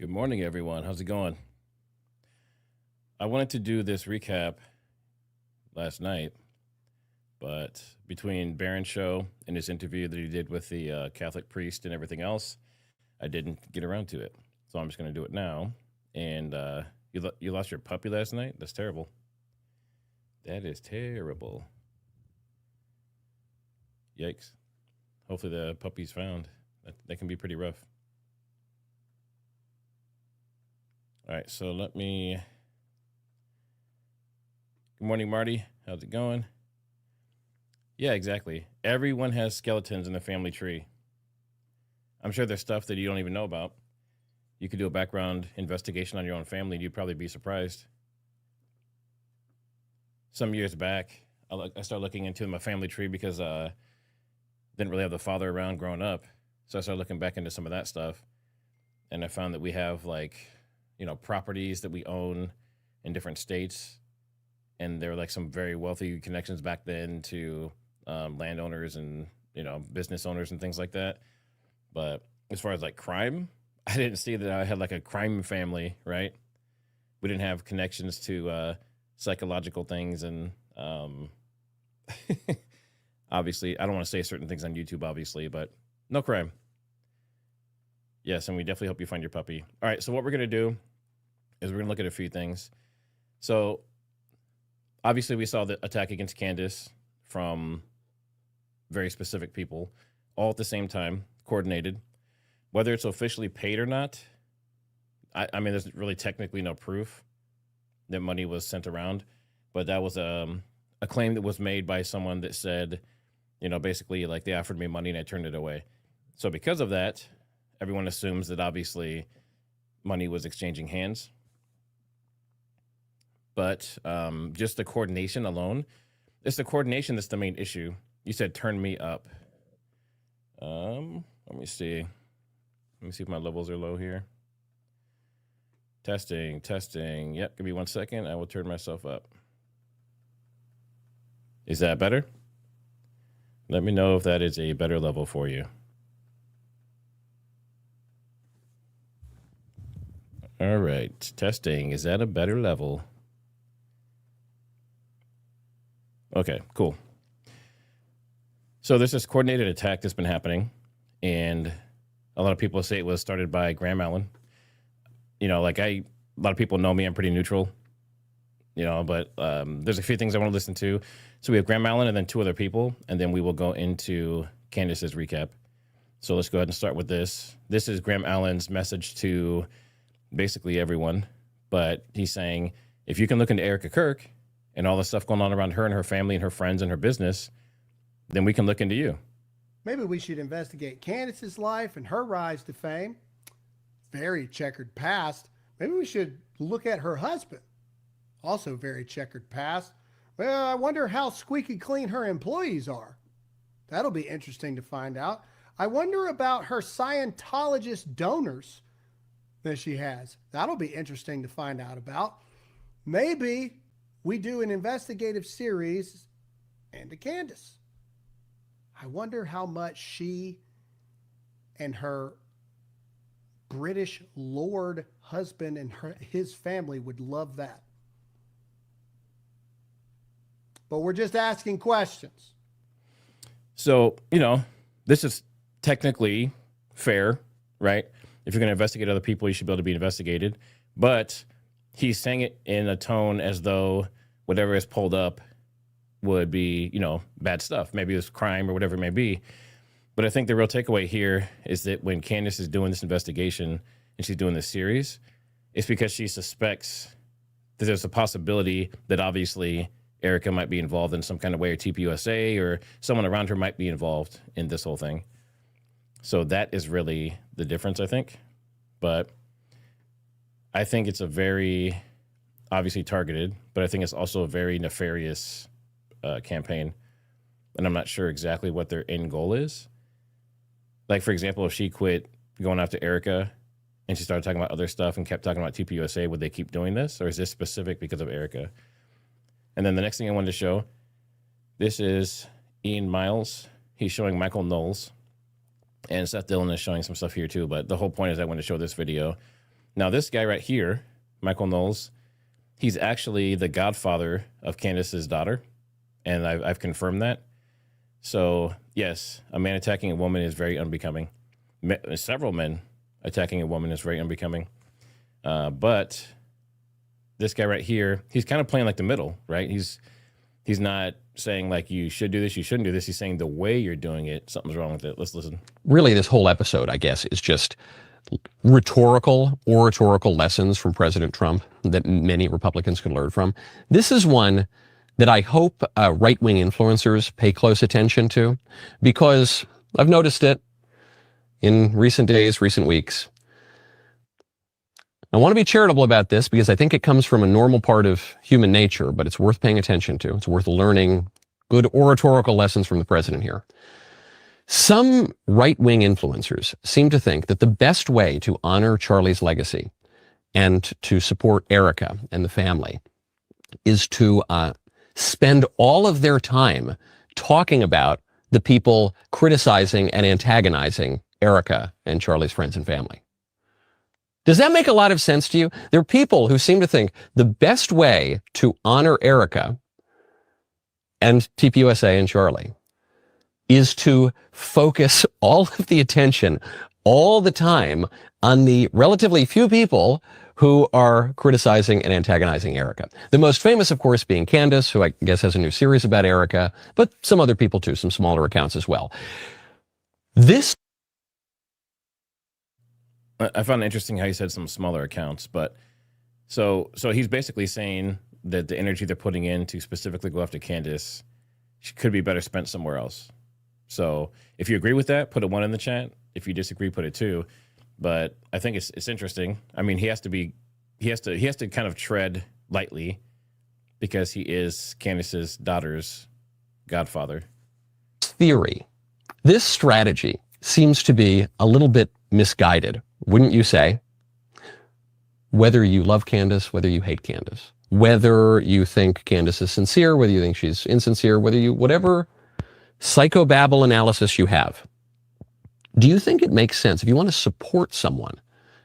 Good morning, everyone. How's it going? I wanted to do this recap last night, but between Barron's show and his interview that he did with the Catholic priest and everything else, I didn't get around to it. So I'm just going to do it now. And you lost your puppy last night? That's terrible. That is terrible. Yikes. Hopefully the puppy's found. That can be pretty rough. All right, so let me... Good morning, Marty. How's it going? Yeah, exactly. Everyone has skeletons in the family tree. I'm sure there's stuff that you don't even know about. You could do a background investigation on your own family, and you'd probably be surprised. Some years back, I started looking into my family tree because I didn't really have the father around growing up. So I started looking back into some of that stuff, and I found that we have, like, properties that we own in different states. And there were like some very wealthy connections back then to landowners and, business owners and things like that. But as far as like crime, I didn't see that I had like a crime family, right? We didn't have connections to psychological things. And obviously, I don't want to say certain things on YouTube, obviously, but no crime. Yes, and we definitely hope you find your puppy. All right, so what we're going to do is we're going to look at a few things. So obviously, we saw the attack against Candace from very specific people, all at the same time, coordinated. Whether it's officially paid or not, I mean, there's really technically no proof that money was sent around, but that was a claim that was made by someone that said, basically, like, they offered me money and I turned it away. So because of that, everyone assumes that obviously money was exchanging hands. But just the coordination alone, it's the coordination that's the main issue. You said turn me up. Let me see. Let me see if my levels are low here. Testing. Yep, give me 1 second. I will turn myself up. Is that better? Let me know if that is a better level for you. All right, testing. Is that a better level? Okay, cool. So there's this coordinated attack that's been happening, and a lot of people say it was started by Graham Allen. A lot of people know me, I'm pretty neutral, but there's a few things I want to listen to. So we have Graham Allen and then two other people, and then we will go into Candace's recap. So let's go ahead and start with this. This is Graham Allen's message to basically everyone, but he's saying, if you can look into Erika Kirk and all the stuff going on around her and her family and her friends and her business, then we can look into you. Maybe we should investigate Candace's life and her rise to fame. Very checkered past. Maybe we should look at her husband. Also very checkered past. Well, I wonder how squeaky clean her employees are. That'll be interesting to find out. I wonder about her Scientologist donors that she has. That'll be interesting to find out about. Maybe we do an investigative series into Candace. I wonder how much she and her British Lord husband and his family would love that. But we're just asking questions. So, this is technically fair, right? If you're going to investigate other people, you should be able to be investigated. But he's saying it in a tone as though whatever is pulled up would be, bad stuff. Maybe it was crime or whatever it may be. But I think the real takeaway here is that when Candace is doing this investigation and she's doing this series, it's because she suspects that there's a possibility that obviously Erika might be involved in some kind of way, or TPUSA or someone around her might be involved in this whole thing. So that is really the difference, I think. But I think it's a very obviously targeted, but I think it's also a very nefarious campaign. And I'm not sure exactly what their end goal is. Like, for example, if she quit going after Erika and she started talking about other stuff and kept talking about TPUSA, would they keep doing this? Or is this specific because of Erika? And then the next thing I wanted to show, this is Ian Miles. He's showing Michael Knowles. And Seth Dillon is showing some stuff here too. But the whole point is I want to show this video. Now, this guy right here, Michael Knowles, he's actually the godfather of Candace's daughter, and I've confirmed that. So, yes, a man attacking a woman is very unbecoming. Several men attacking a woman is very unbecoming. But this guy right here, he's kind of playing like the middle, right? He's not saying like you should do this, you shouldn't do this. He's saying the way you're doing it, something's wrong with it. Let's listen. Really, this whole episode, I guess, is just oratorical lessons from President Trump that many Republicans can learn from. This is one that I hope right-wing influencers pay close attention to, because I've noticed it in recent days, recent weeks. I want to be charitable about this because I think it comes from a normal part of human nature, but it's worth paying attention to. It's worth learning good oratorical lessons from the president here. Some right-wing influencers seem to think that the best way to honor Charlie's legacy and to support Erika and the family is to spend all of their time talking about the people criticizing and antagonizing Erika and Charlie's friends and family. Does that make a lot of sense to you? There are people who seem to think the best way to honor Erika and TPUSA and Charlie is to focus all of the attention all the time on the relatively few people who are criticizing and antagonizing Erika. The most famous, of course, being Candace, who I guess has a new series about Erika, but some other people too, some smaller accounts as well. I found it interesting how he said some smaller accounts, but so he's basically saying that the energy they're putting in to specifically go after Candace could be better spent somewhere else. So if you agree with that, put a 1 in the chat. If you disagree, put a 2. But I think it's interesting. I mean, he has to kind of tread lightly because he is Candace's daughter's godfather. Theory. This strategy seems to be a little bit misguided, wouldn't you say? Whether you love Candace, whether you hate Candace, whether you think Candace is sincere, whether you think she's insincere, whatever psychobabble analysis you have, do you think it makes sense, if you want to support someone,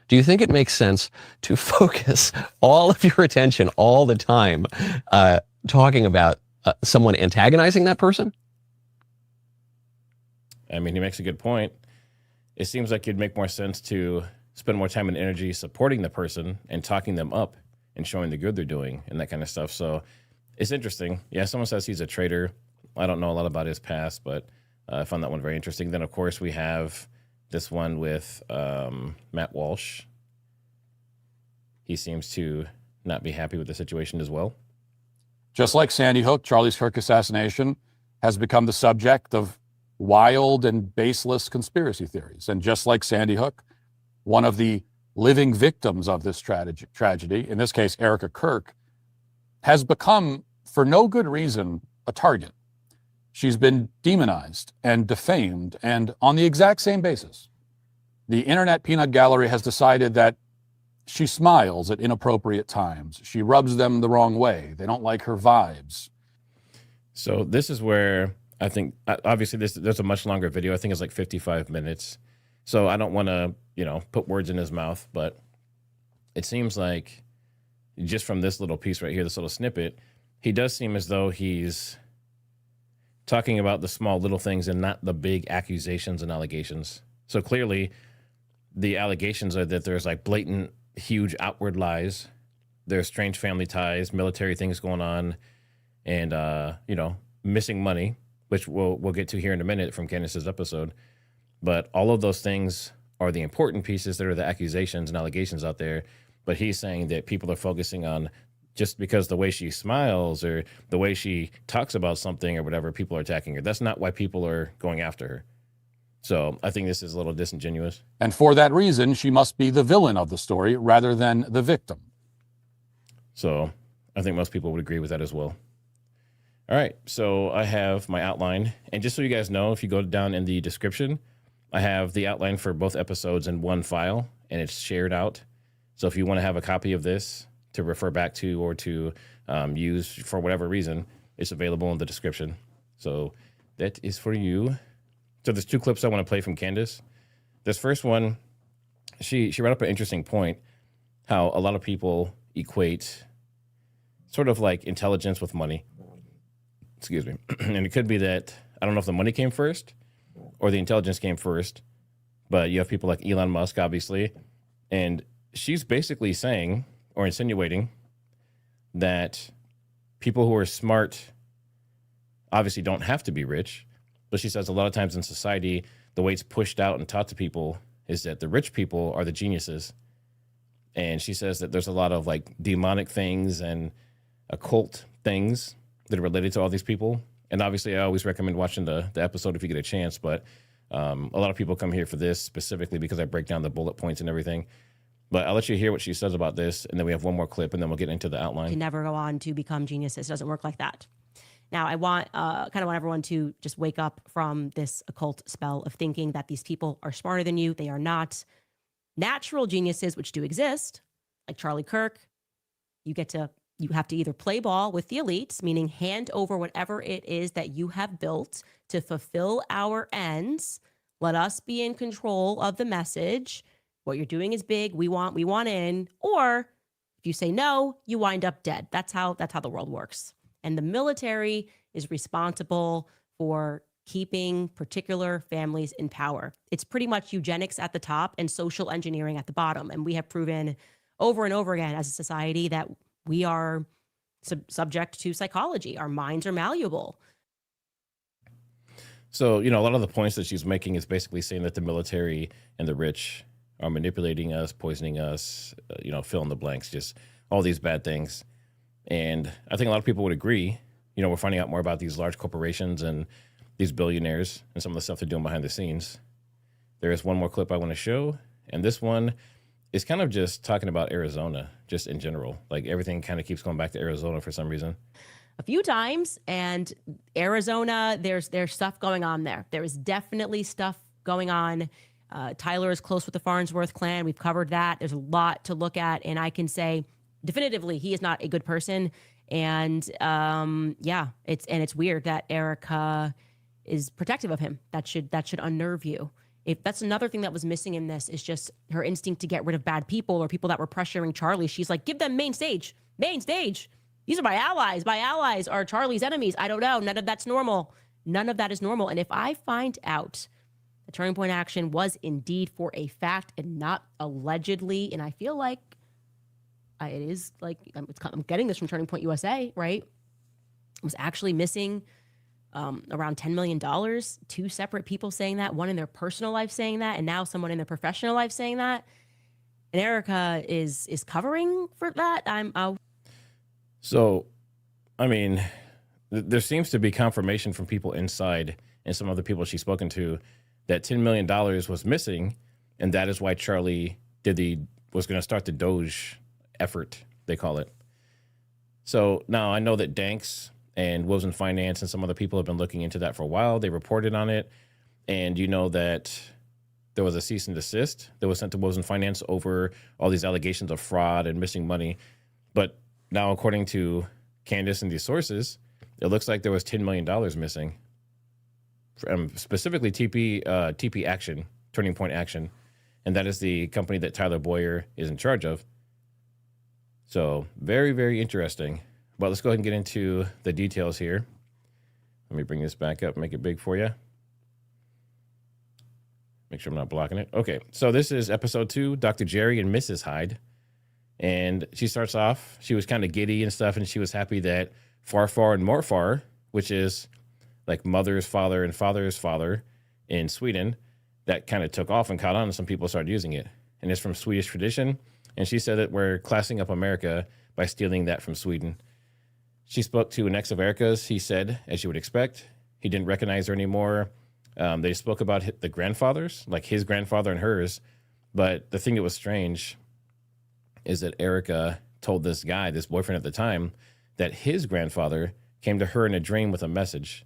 do you think it makes sense to focus all of your attention all the time talking about someone antagonizing that person? I mean, he makes a good point. It seems like it'd make more sense to spend more time and energy supporting the person and talking them up and showing the good they're doing and that kind of stuff. So it's interesting. Yeah, someone says he's a traitor. I don't know a lot about his past, but I found that one very interesting. Then, of course, we have this one with Matt Walsh. He seems to not be happy with the situation as well. Just like Sandy Hook, Charlie's Kirk assassination has become the subject of wild and baseless conspiracy theories. And just like Sandy Hook, one of the living victims of this tragedy, in this case, Erika Kirk, has become, for no good reason, a target. She's been demonized and defamed, and on the exact same basis. The internet peanut gallery has decided that she smiles at inappropriate times. She rubs them the wrong way. They don't like her vibes. So this is where I think, obviously, there's a much longer video. I think it's like 55 minutes. So I don't want to, put words in his mouth, but it seems like just from this little piece right here, this little snippet, he does seem as though he's talking about the small little things and not the big accusations and allegations. So clearly the allegations are that there's like blatant, huge outward lies. There's strange family ties, military things going on, and, missing money, which we'll get to here in a minute from Candace's episode. But all of those things are the important pieces that are the accusations and allegations out there. But he's saying that people are focusing on just because the way she smiles or the way she talks about something or whatever, people are attacking her. That's not why people are going after her. So I think this is a little disingenuous. And for that reason, she must be the villain of the story rather than the victim. So I think most people would agree with that as well. All right, so I have my outline. And just so you guys know, if you go down in the description, I have the outline for both episodes in one file, and it's shared out. So if you want to have a copy of this to refer back to or to use for whatever reason, it's available in the description. So that is for you. So there's 2 clips I want to play from Candace. This first one, she brought up an interesting point. how a lot of people equate sort of like intelligence with money. Excuse me. And it could be that, I don't know if the money came first or the intelligence came first, but you have people like Elon Musk, obviously. And she's basically saying or insinuating that people who are smart obviously don't have to be rich. But she says a lot of times in society, the way it's pushed out and taught to people is that the rich people are the geniuses. And she says that there's a lot of like demonic things and occult things that are related to all these people. And obviously, I always recommend watching the episode if you get a chance. But a lot of people come here for this specifically because I break down the bullet points and everything. But I'll let you hear what she says about this. And then we have one more clip and then we'll get into the outline. Can never go on to become geniuses. It doesn't work like that. Now, I want kind of want everyone to just wake up from this occult spell of thinking that these people are smarter than you. They are not. Natural geniuses, which do exist, like Charlie Kirk, you have to either play ball with the elites, meaning hand over whatever it is that you have built to fulfill our ends. Let us be in control of the message. What you're doing is big. We want in. Or if you say no, you wind up dead. That's how the world works. And the military is responsible for keeping particular families in power. It's pretty much eugenics at the top and social engineering at the bottom. And we have proven over and over again as a society that we are subject to psychology. Our minds are malleable. So, a lot of the points that she's making is basically saying that the military and the rich are manipulating us, poisoning us, fill in the blanks, just all these bad things. And I think a lot of people would agree. We're finding out more about these large corporations and these billionaires and some of the stuff they're doing behind the scenes. There is one more clip I want to show. And this one is kind of just talking about Arizona, just in general. Like everything kind of keeps going back to Arizona for some reason. A few times, and Arizona, there's stuff going on there. There is definitely stuff going on. Tyler is close with the Farnsworth clan. We've covered that. There's a lot to look at, and I can say definitively he is not a good person. And it's weird that Erika is protective of him. That should unnerve you. If that's another thing that was missing in this is just her instinct to get rid of bad people or people that were pressuring Charlie. She's like, give them main stage. These are my allies. My allies are Charlie's enemies. I don't know. None of that's normal. None of that is normal. And if I find out the Turning Point action was indeed for a fact and not allegedly, and I feel like it is like, I'm getting this from Turning Point USA, right? I was actually missing around $10 million, two separate people saying that, one in their personal life saying that, and now someone in their professional life saying that. And Erika is covering for that. So, I mean, there seems to be confirmation from people inside and some other people she's spoken to that $10 million was missing. And that is why Charlie was going to start the Doge effort, they call it. So now I know that Danks and Wilson Finance and some other people have been looking into that for a while. They reported on it. And you know that there was a cease and desist that was sent to Wilson Finance over all these allegations of fraud and missing money. But now, according to Candace and these sources, it looks like there was $10 million missing. Specifically TP Action, Turning Point Action. And that is the company that Tyler Boyer is in charge of. So very, very interesting. But let's go ahead and get into the details here. Let me bring this back up, make it big for you. Make sure I'm not blocking it. Okay, so this is episode 2, Dr. Jerry and Mrs. Hyde. And she starts off, she was kind of giddy and stuff, and she was happy that Farfar and Morfar, which is like mother's father and father's father in Sweden, that kind of took off and caught on, and some people started using it. And it's from Swedish tradition. And she said that we're classing up America by stealing that from Sweden. She spoke to an ex of Erika's. He said, as you would expect, he didn't recognize her anymore. They spoke about the grandfathers, like his grandfather and hers. But the thing that was strange is that Erika told this guy, this boyfriend at the time, that his grandfather came to her in a dream with a message.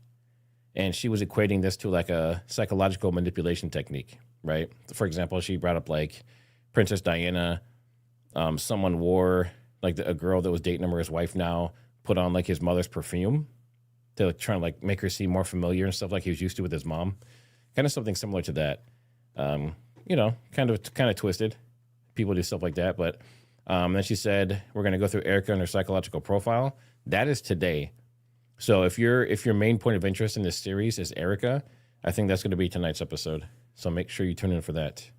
And she was equating this to like a psychological manipulation technique, right? For example, she brought up like Princess Diana. Someone wore, like a girl that was dating him or his wife now, put on like his mother's perfume to like, try to like make her seem more familiar and stuff like he was used to with his mom. Kind of something similar to that. Kind of twisted. People do stuff like that, but Then she said, we're going to go through Erika and her psychological profile. That is today. So if your main point of interest in this series is Erika, I think that's going to be tonight's episode. So make sure you tune in for that.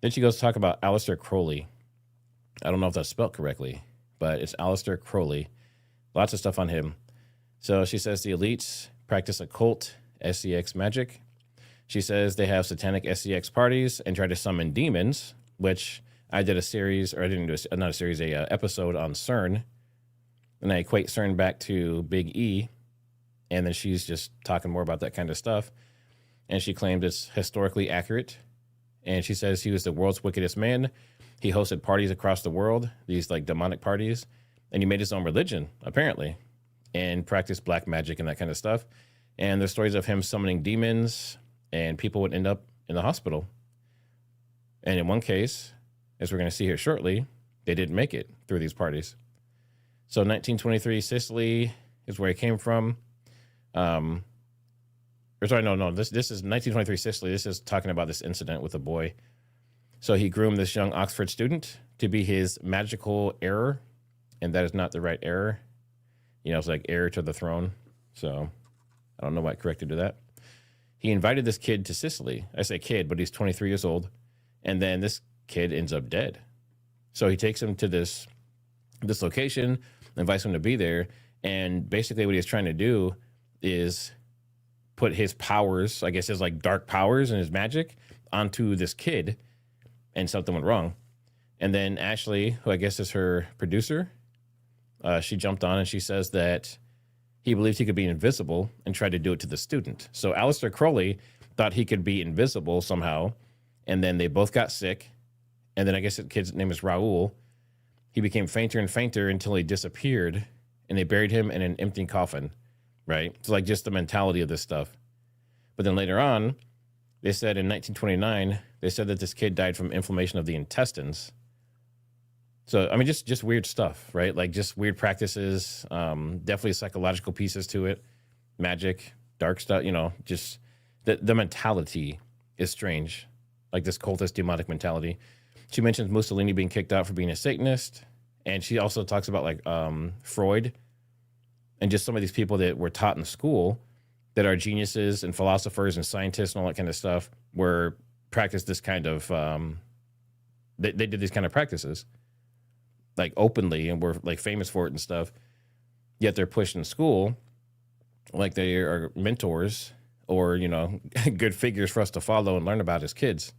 Then she goes to talk about Aleister Crowley. I don't know if that's spelled correctly, but it's Aleister Crowley. Lots of stuff on him. So she says the elites practice occult SCX magic. She says they have satanic SCX parties and try to summon demons, which I did a series, or I didn't do not a series, a episode on CERN. And I equate CERN back to Big E. And then she's just talking more about that kind of stuff. And she claimed it's historically accurate. And she says he was the world's wickedest man. He hosted parties across the world, these like demonic parties. And he made his own religion, apparently, and practiced black magic and that kind of stuff. And there's stories of him summoning demons, and people would end up in the hospital. And in one case, as we're going to see here shortly, they didn't make it through these parties. So 1923 Sicily is where he came from. This is 1923 Sicily. This is talking about this incident with a boy. So he groomed this young Oxford student to be his magical heir, and that is not the right heir. You know, it's like heir to the throne. So I don't know why it corrected to that. He invited this kid to Sicily. I say kid, but he's 23 years old. And then this kid ends up dead. So he takes him to this location, invites him to be there. And basically what he's trying to do is put his powers, I guess his like dark powers and his magic, onto this kid. And something went wrong. And then Ashley, who I guess is her producer, she jumped on and she says that he believed he could be invisible and tried to do it to the student. So Aleister Crowley thought he could be invisible somehow. And then they both got sick. And then I guess the kid's name is Raul. He became fainter and fainter until he disappeared. And they buried him in an empty coffin, right? It's like just the mentality of this stuff. But then later on, they said in 1929, they said that this kid died from inflammation of the intestines. So, I mean, just weird stuff, right? Like just weird practices, definitely psychological pieces to it, magic, dark stuff, you know, just the mentality is strange, like this cultist demonic mentality. She mentions Mussolini being kicked out for being a Satanist. And she also talks about like Freud and just some of these people that were taught in school that are geniuses and philosophers and scientists and all that kind of stuff were practiced this kind of, they did these kind of practices like openly and were like famous for it and stuff. Yet they're pushed in school like they are mentors or, you know, good figures for us to follow and learn about as kids.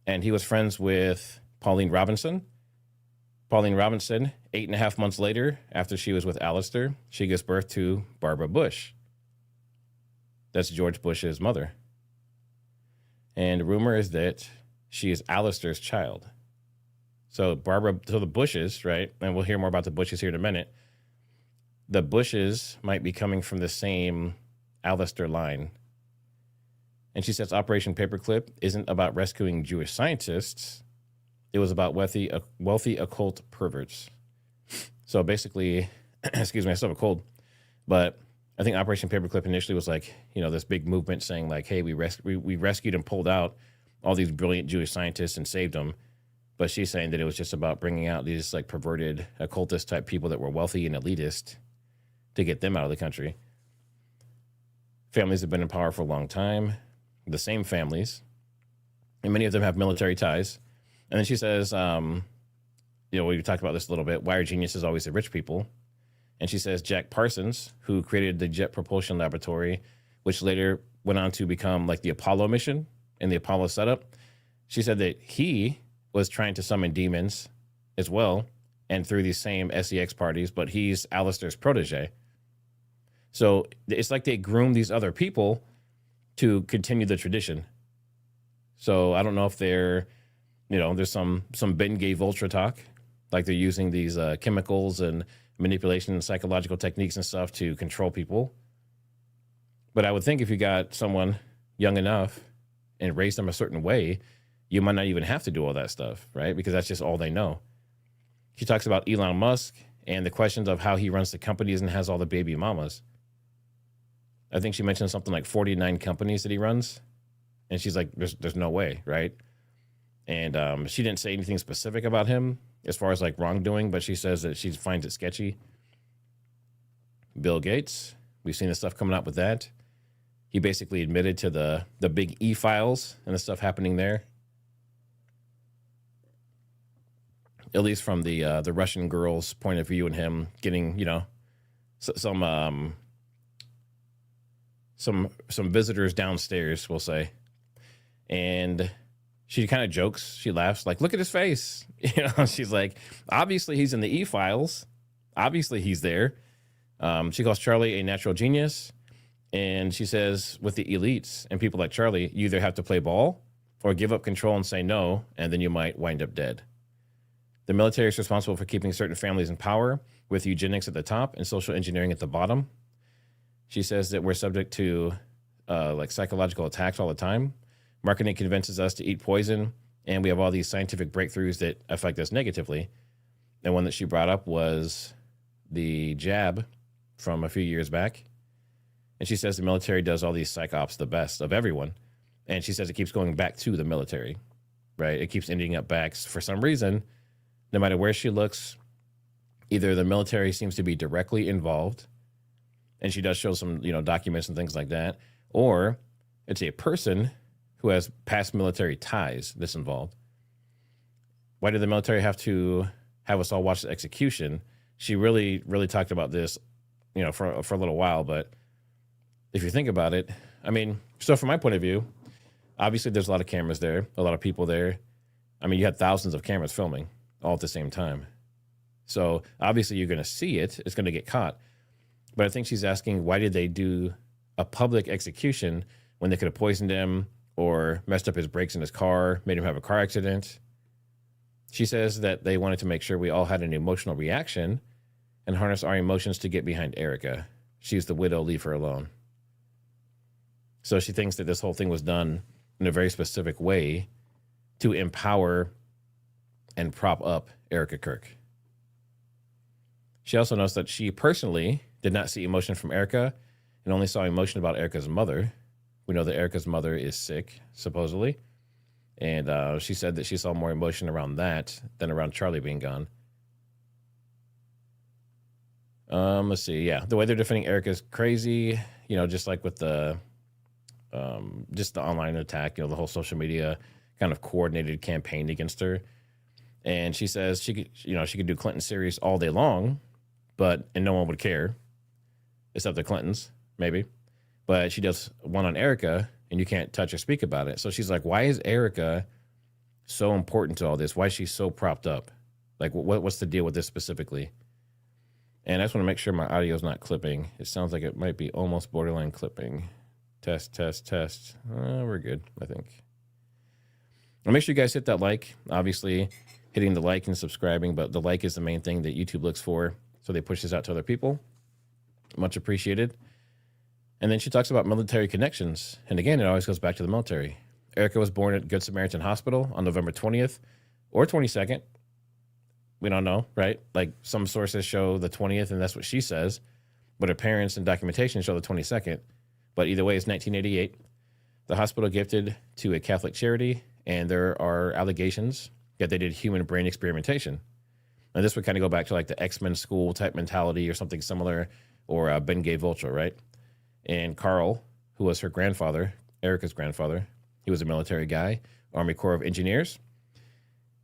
And he was friends with Pauline Robinson. Pauline Robinson, 8.5 months later, after she was with Aleister, she gives birth to Barbara Bush. That's George Bush's mother. And the rumor is that she is Aleister's child. So the Bushes, right? And we'll hear more about the Bushes here in a minute. The Bushes might be coming from the same Aleister line. And she says Operation Paperclip isn't about rescuing Jewish scientists. It was about wealthy occult perverts. So basically, excuse me, I still have a cold, but I think Operation Paperclip initially was like, you know, this big movement saying like, hey, we rescued and pulled out all these brilliant Jewish scientists and saved them. But she's saying that it was just about bringing out these like perverted occultist type people that were wealthy and elitist to get them out of the country. Families have been in power for a long time, the same families, and many of them have military ties. And then she says, you know, we talked about this a little bit. Why are geniuses always the rich people? And she says Jack Parsons, who created the Jet Propulsion Laboratory, which later went on to become like the Apollo mission and the Apollo setup. She said that he was trying to summon demons as well and through these same SEX parties, but he's Aleister's protege. So it's like they groom these other people to continue the tradition. So I don't know if they're, you know, there's some Ben Gay Vulture talk, like they're using these chemicals and manipulation and psychological techniques and stuff to control people. But I would think if you got someone young enough and raised them a certain way, you might not even have to do all that stuff, right? Because that's just all they know. She talks about Elon Musk and the questions of how he runs the companies and has all the baby mamas. I think she mentioned something like 49 companies that he runs. And she's like, there's no way, right? And she didn't say anything specific about him as far as like wrongdoing, but she says that she finds it sketchy. Bill Gates, we've seen the stuff coming out with that. He basically admitted to the big e-files and the stuff happening there. At least from the Russian girl's point of view, and him getting, you know, some visitors downstairs, we'll say. And she kind of jokes, she laughs, like, look at his face. You know, she's like, obviously he's in the e-files. Obviously he's there. She calls Charlie a natural genius. And she says, with the elites and people like Charlie, you either have to play ball or give up control and say no, and then you might wind up dead. The military is responsible for keeping certain families in power, with eugenics at the top and social engineering at the bottom. She says that we're subject to like psychological attacks all the time. Marketing convinces us to eat poison, and we have all these scientific breakthroughs that affect us negatively. And one that she brought up was the jab from a few years back. And she says the military does all these psych ops the best of everyone. And she says it keeps going back to the military, right? It keeps ending up back for some reason. No matter where she looks, either the military seems to be directly involved, and she does show some, you know, documents and things like that, or it's a person who has past military ties that's involved. Why did the military have to have us all watch the execution? She really, really talked about this, you know, for a little while. But if you think about it, I mean, so from my point of view, obviously there's a lot of cameras there, a lot of people there. I mean, you had thousands of cameras filming all at the same time. So obviously you're going to see it. It's going to get caught. But I think she's asking, why did they do a public execution when they could have poisoned him or messed up his brakes in his car, made him have a car accident? She says that they wanted to make sure we all had an emotional reaction and harness our emotions to get behind Erika. She's the widow, leave her alone. So she thinks that this whole thing was done in a very specific way to empower and prop up Erika Kirk. She also notes that she personally did not see emotion from Erika and only saw emotion about Erika's mother. We know that Erika's mother is sick, supposedly. And she said that she saw more emotion around that than around Charlie being gone. Let's see. Yeah, the way they're defending Erika is crazy. You know, just like with the online attack, you know, the whole social media kind of coordinated campaign against her. And she says she could do Clinton series all day long, and no one would care, except the Clintons, maybe. But she does one on Erika, and you can't touch or speak about it. So she's like, why is Erika so important to all this? Why is she so propped up? Like, what's the deal with this specifically? And I just want to make sure my audio is not clipping. It sounds like it might be almost borderline clipping. Test. We're good, I think. Well, make sure you guys hit that like. Obviously, hitting the like and subscribing, but the like is the main thing that YouTube looks for, so they push this out to other people. Much appreciated. And then she talks about military connections. And again, it always goes back to the military. Erika was born at Good Samaritan Hospital on November 20th or 22nd. We don't know, right? Like some sources show the 20th, and that's what she says. But her parents and documentation show the 22nd. But either way, it's 1988. The hospital gifted to a Catholic charity, and there are allegations that they did human brain experimentation. And this would kind of go back to like the X-Men school type mentality or something similar, or Ben Gay Vulture, right? And Carl, who was her grandfather, Erika's grandfather, he was a military guy, Army Corps of Engineers.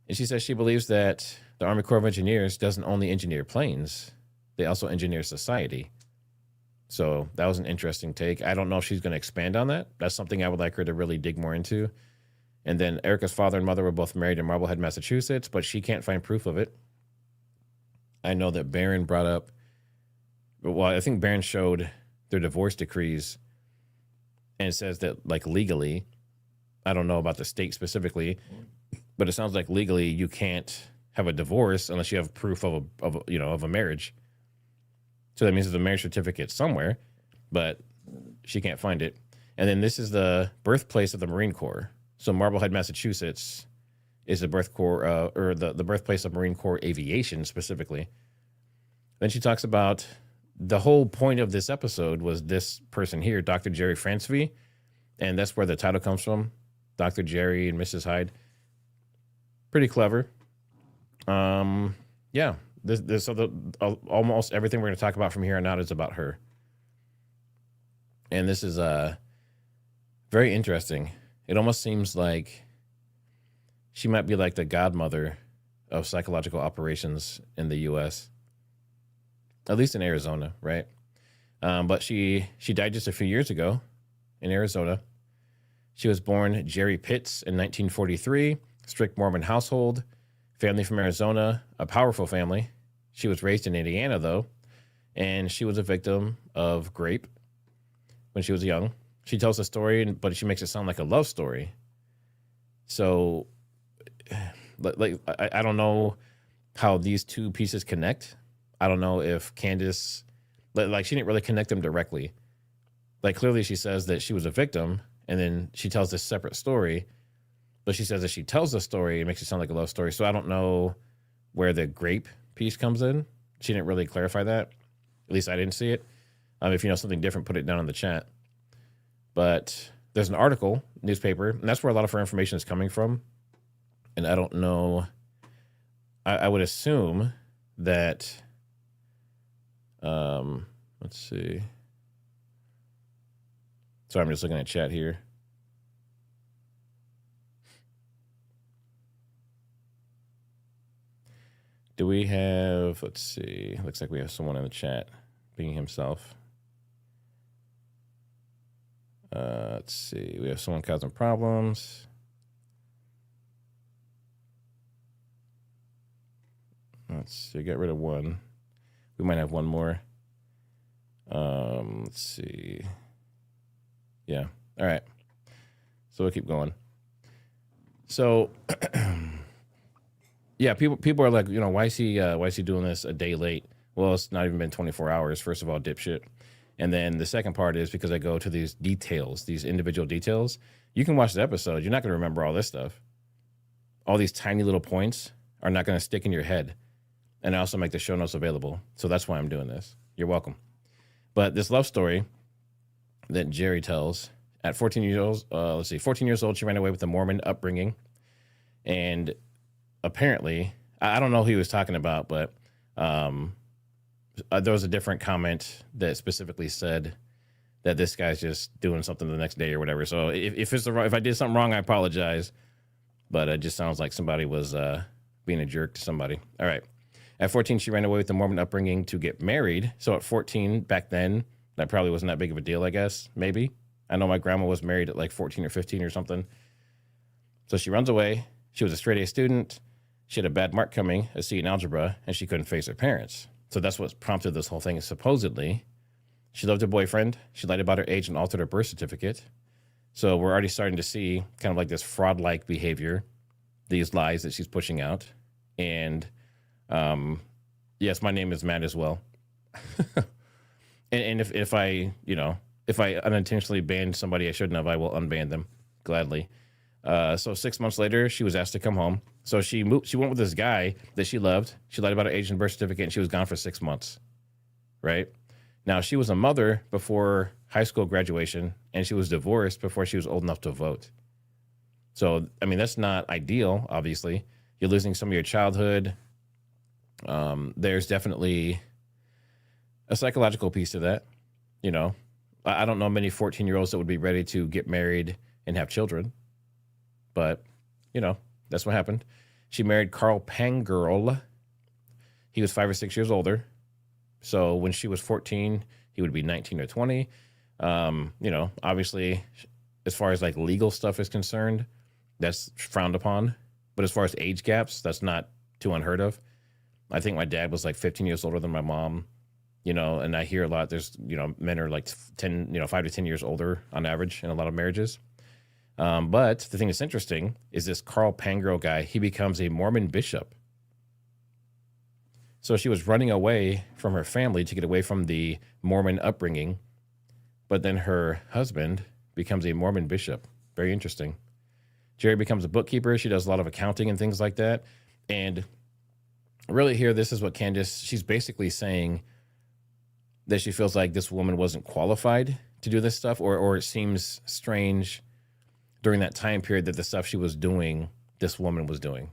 And she says she believes that the Army Corps of Engineers doesn't only engineer planes, they also engineer society. So that was an interesting take. I don't know if she's going to expand on that. That's something I would like her to really dig more into. And then Erika's father and mother were both married in Marblehead, Massachusetts, but she can't find proof of it. I know that Barron brought up, well, I think Barron showed their divorce decrees, and it says that, like, legally, I don't know about the state specifically, but it sounds like legally you can't have a divorce unless you have proof of a marriage. So that means there's a marriage certificate somewhere, but she can't find it. And then this is the birthplace of the Marine Corps. So Marblehead, Massachusetts is the the birthplace of Marine Corps aviation specifically. Then she talks about the whole point of this episode was this person here, Dr. Jerry Francevy, and that's where the title comes from, Dr. Jerry and Mrs. Hyde. pretty clever. Yeah. Almost everything we're going to talk about from here on out is about her. And this is very interesting. It almost seems like she might be like the godmother of psychological operations in the U.S., at least in Arizona, right? But she died just a few years ago in Arizona. She was born Jerry Pitts in 1943, strict Mormon household, family from Arizona, a powerful family. She was raised in Indiana, though, and she was a victim of rape when she was young. She tells the story, but she makes it sound like a love story. So, like, I don't know how these two pieces connect. I don't know if Candace, like, she didn't really connect them directly. Like, clearly she says that she was a victim, and then she tells this separate story, but she says that she tells the story, it makes it sound like a love story. So I don't know where the grape piece comes in. She didn't really clarify that. At least I didn't see it. If you know something different, put it down in the chat. But there's an article, newspaper, and that's where a lot of her information is coming from. And I don't know. I would assume that, let's see. Sorry, I'm just looking at chat here. Do we have, let's see, looks like we have someone in the chat being himself. Let's see, we have someone causing problems. Let's see, get rid of one. We might have one more. Let's see. Yeah, all right. So we'll keep going. So, yeah, people are like, why is he doing this a day late? Well, it's not even been 24 hours, first of all, dipshit. And then the second part is because I go to these details, these individual details. You can watch the episode. You're not going to remember all this stuff. All these tiny little points are not going to stick in your head. And I also make the show notes available. So that's why I'm doing this. You're welcome. But this love story that Jerry tells at 14 years old, 14 years old, she ran away with a Mormon upbringing. And apparently, I don't know who he was talking about, but there was a different comment that specifically said that this guy's just doing something the next day or whatever. So if I did something wrong, I apologize. But it just sounds like somebody was being a jerk to somebody. All right. At 14, she ran away with the Mormon upbringing to get married. So at 14, back then, that probably wasn't that big of a deal, I guess. Maybe. I know my grandma was married at like 14 or 15 or something. So she runs away. She was a straight A student. She had a bad mark coming, a C in algebra, and she couldn't face her parents. So that's what prompted this whole thing, supposedly. She loved her boyfriend. She lied about her age and altered her birth certificate. So we're already starting to see kind of like this fraud-like behavior, these lies that she's pushing out. And yes, my name is Matt as well. and if I unintentionally banned somebody I shouldn't have, I will unban them gladly. So 6 months later, she was asked to come home. So she went with this guy that she loved. She lied about her age and birth certificate, and she was gone for 6 months. Right? Now, she was a mother before high school graduation, and she was divorced before she was old enough to vote. So, I mean, that's not ideal, obviously. You're losing some of your childhood. There's definitely a psychological piece to that. I don't know many 14-year-olds that would be ready to get married and have children. But, that's what happened. She married Carl Pangirl. He was 5 or 6 years older. So when she was 14, he would be 19 or 20. Obviously, as far as like legal stuff is concerned, that's frowned upon. But as far as age gaps, that's not too unheard of. I think my dad was like 15 years older than my mom, and I hear a lot. There's, men are like 5 to 10 years older on average in a lot of marriages. But the thing that's interesting is this Carl Pangirl guy, he becomes a Mormon bishop. So she was running away from her family to get away from the Mormon upbringing. But then her husband becomes a Mormon bishop. Very interesting. Jerry becomes a bookkeeper. She does a lot of accounting and things like that. And really here, this is what Candace, she's basically saying that she feels like this woman wasn't qualified to do this stuff, or it seems strange during that time period that the stuff she was doing, this woman was doing.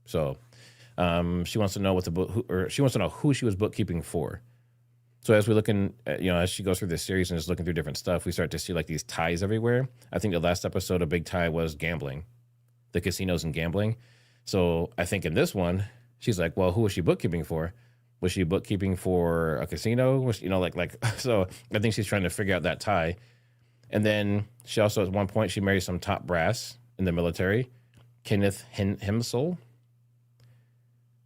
So she wants to know what the book, or she wants to know who she was bookkeeping for. So as we're looking at, as she goes through this series and is looking through different stuff, we start to see like these ties everywhere. I think the last episode, a big tie was gambling, the casinos and gambling. So I think in this one, she's like, well, who was she bookkeeping for? Was she bookkeeping for a casino? Was, so I think she's trying to figure out that tie. And then she also, at one point, she marries some top brass in the military, Kenneth Hemsel.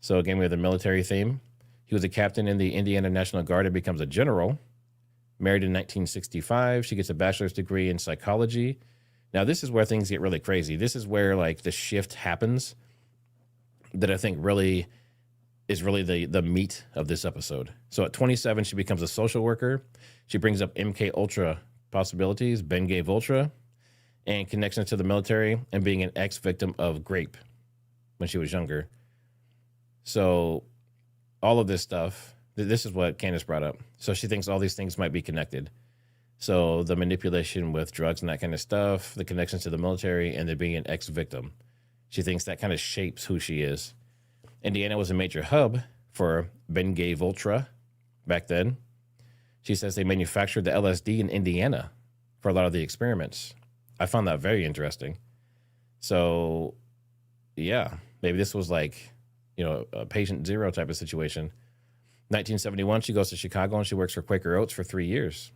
So again, we have the military theme. He was a captain in the Indiana National Guard and becomes a general. Married in 1965. She gets a bachelor's degree in psychology. Now, this is where things get really crazy. This is where like the shift happens that I think really is really the meat of this episode. So at 27, she becomes a social worker. She brings up MK Ultra possibilities, Bengay Ultra, and connections to the military and being an ex-victim of grape when she was younger. So all of this stuff, this is what Candace brought up. So she thinks all these things might be connected. So the manipulation with drugs and that kind of stuff, the connections to the military, and then being an ex-victim. She thinks that kind of shapes who she is. Indiana was a major hub for Bengay Ultra back then. She says they manufactured the LSD in Indiana for a lot of the experiments. I found that very interesting. So, yeah, maybe this was like, a patient zero type of situation. 1971, she goes to Chicago and she works for Quaker Oats for 3 years.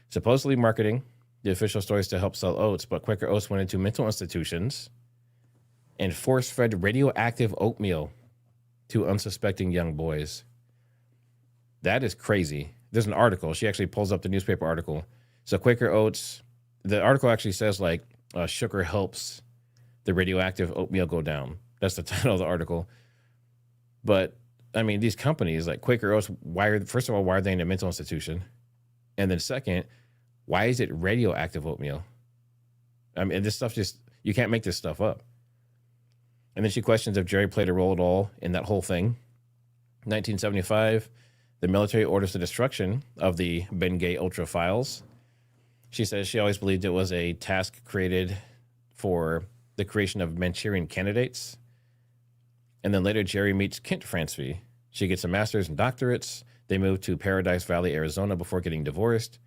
Supposedly marketing the official stories to help sell oats, but Quaker Oats went into mental institutions and force-fed radioactive oatmeal to unsuspecting young boys. That is crazy. There's an article. She actually pulls up the newspaper article. So Quaker Oats, the article actually says like sugar helps the radioactive oatmeal go down. That's the title of the article. But I mean, these companies like Quaker Oats, first of all, why are they in a mental institution? And then second, why is it radioactive oatmeal? I mean, this stuff you can't make this stuff up. And then she questions if Jerry played a role at all in that whole thing. 1975, the military orders the destruction of the Bengay Ultra files. She says she always believed it was a task created for the creation of Manchurian candidates. And then later, Jerry meets Kent Franceby. She gets a master's and doctorates. They move to Paradise Valley, Arizona before getting divorced.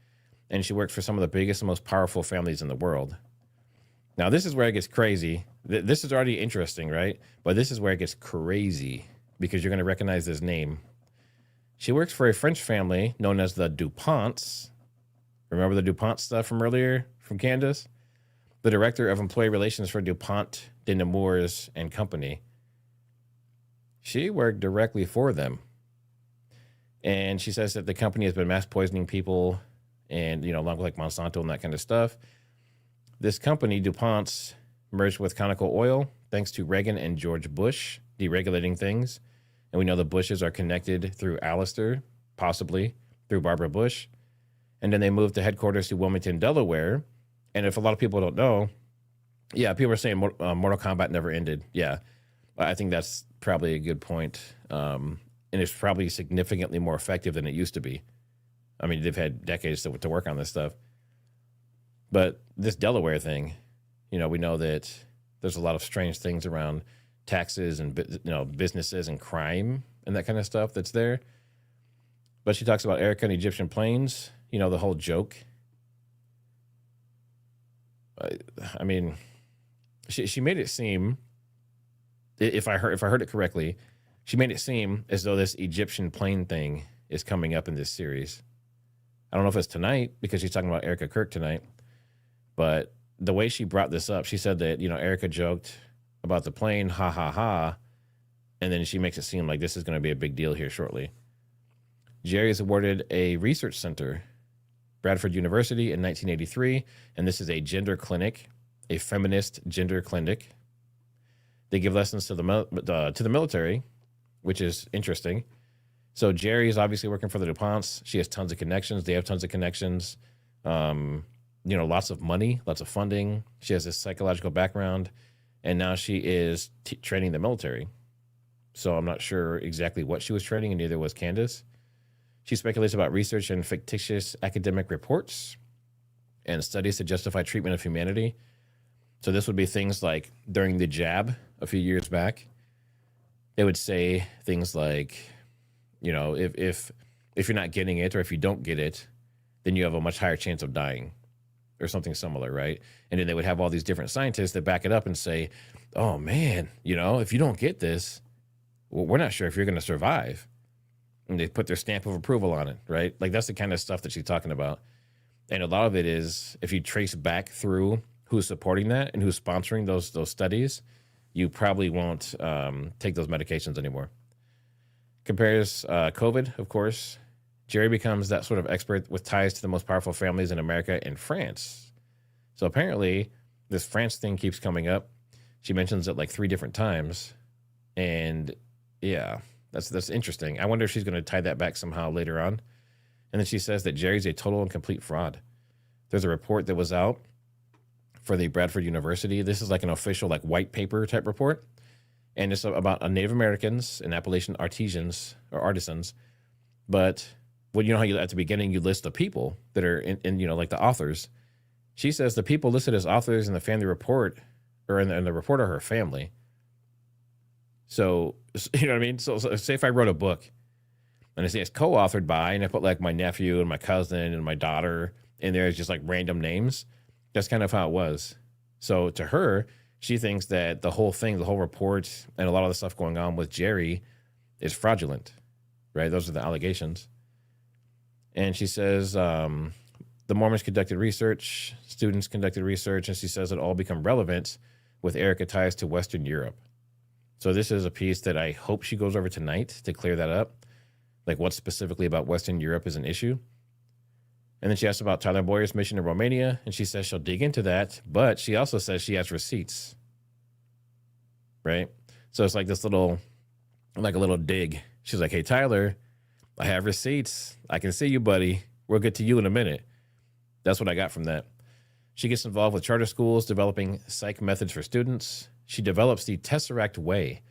And she works for some of the biggest and most powerful families in the world. Now, this is where it gets crazy. This is already interesting, right? But this is where it gets crazy because you're going to recognize this name. She works for a French family known as the DuPonts. Remember the DuPont stuff from earlier from Candace? The director of employee relations for DuPont de Nemours and Company. She worked directly for them. And she says that the company has been mass poisoning people and, along with like Monsanto and that kind of stuff. This company, DuPont's, merged with Conoco Oil thanks to Reagan and George Bush deregulating things. And we know the Bushes are connected through Alistair, possibly through Barbara Bush. And then they moved the headquarters to Wilmington, Delaware. And if a lot of people don't know, yeah, people are saying Mortal Kombat never ended. Yeah, I think that's probably a good point. And it's probably significantly more effective than it used to be. I mean, they've had decades to work on this stuff. But this Delaware thing, we know that there's a lot of strange things around taxes and businesses and crime and that kind of stuff that's there. But she talks about Erika and Egyptian planes, the whole joke. I mean, she made it seem, if I heard it correctly, she made it seem as though this Egyptian plane thing is coming up in this series. I don't know if it's tonight because she's talking about Erika Kirk tonight, but the way she brought this up, she said that, Erika joked about the plane, ha, ha, ha, and then she makes it seem like this is going to be a big deal here shortly. Jerry is awarded a research center, Bradford University in 1983, and this is a gender clinic, a feminist gender clinic. They give lessons to the military, which is interesting. So Jerry is obviously working for the DuPonts. She has tons of connections. They have tons of connections. Lots of money, lots of funding. She has this psychological background, and now she is training the military. So I'm not sure exactly what she was training, and neither was Candace. She speculates about research and fictitious academic reports and studies to justify treatment of humanity. So this would be things like during the jab a few years back, it would say things like, if you're not getting it or if you don't get it, then you have a much higher chance of dying or something similar, right? And then they would have all these different scientists that back it up and say, oh man, if you don't get this, well, we're not sure if you're going to survive. And they put their stamp of approval on it, right? Like that's the kind of stuff that she's talking about. And a lot of it is, if you trace back through who's supporting that and who's sponsoring those studies, you probably won't take those medications anymore. Compares COVID, of course. Jerry becomes that sort of expert with ties to the most powerful families in America and France. So apparently, this France thing keeps coming up. She mentions it like 3 different times. And yeah, that's interesting. I wonder if she's going to tie that back somehow later on. And then she says that Jerry's a total and complete fraud. There's a report that was out for the Bradford University. This is like an official like white paper type report. And it's about Native Americans and Appalachian artisans or artisans. But well, how you at the beginning you list the people that are in like the authors. She says the people listed as authors in the family report or in the report are her family. So you know what I mean? So say if I wrote a book and I say it's co-authored by, and I put like my nephew and my cousin and my daughter in there as just like random names. That's kind of how it was. So to her, she thinks that the whole thing, the whole report, and a lot of the stuff going on with Jerry is fraudulent, right? Those are the allegations. And she says the Mormons conducted research, students conducted research, and she says it all become relevant with Erika ties to Western Europe. So this is a piece that I hope she goes over tonight to clear that up, like what specifically about Western Europe is an issue. And then she asks about Tyler Boyer's mission in Romania, and she says she'll dig into that, but she also says she has receipts, right? So it's like this little, like a little dig. She's like, hey, Tyler, I have receipts. I can see you, buddy. We'll get to you in a minute. That's what I got from that. She gets involved with charter schools, developing psych methods for students. She develops the Tesseract Way.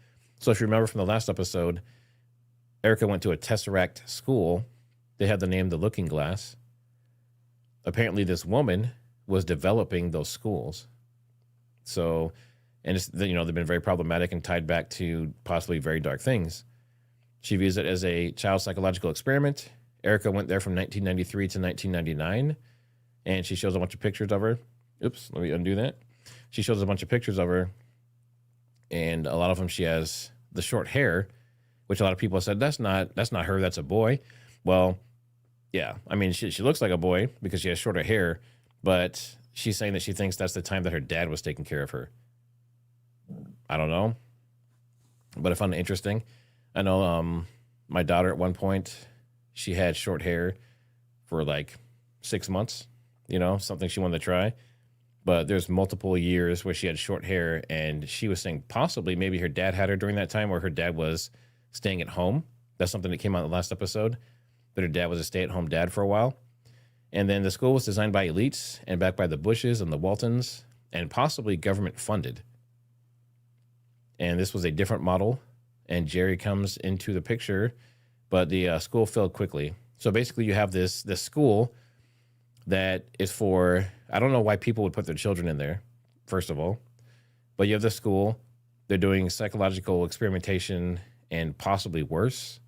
So if you remember from the last episode, Erika went to a Tesseract school. They had the name The Looking Glass. Apparently this woman was developing those schools. So, and it's, they've been very problematic and tied back to possibly very dark things. She views it as a child psychological experiment. Erika went there from 1993 to 1999, and she shows a bunch of pictures of her. Oops, let me undo that. She shows a bunch of pictures of her, and a lot of them she has the short hair, which a lot of people said, that's not her, that's a boy. Well, yeah, I mean, she looks like a boy because she has shorter hair, but she's saying that she thinks that's the time that her dad was taking care of her. I don't know, but I found it interesting. I know my daughter at one point, she had short hair for like 6 months, something she wanted to try. But there's multiple years where she had short hair, and she was saying possibly maybe her dad had her during that time, or her dad was staying at home. That's something that came out in the last episode, that her dad was a stay-at-home dad for a while. And then the school was designed by elites and backed by the Bushes and the Waltons and possibly government funded. And this was a different model, and Jerry comes into the picture, but the school failed quickly. So basically you have this school that is for, I don't know why people would put their children in there, first of all, but you have this school, they're doing psychological experimentation and possibly worse,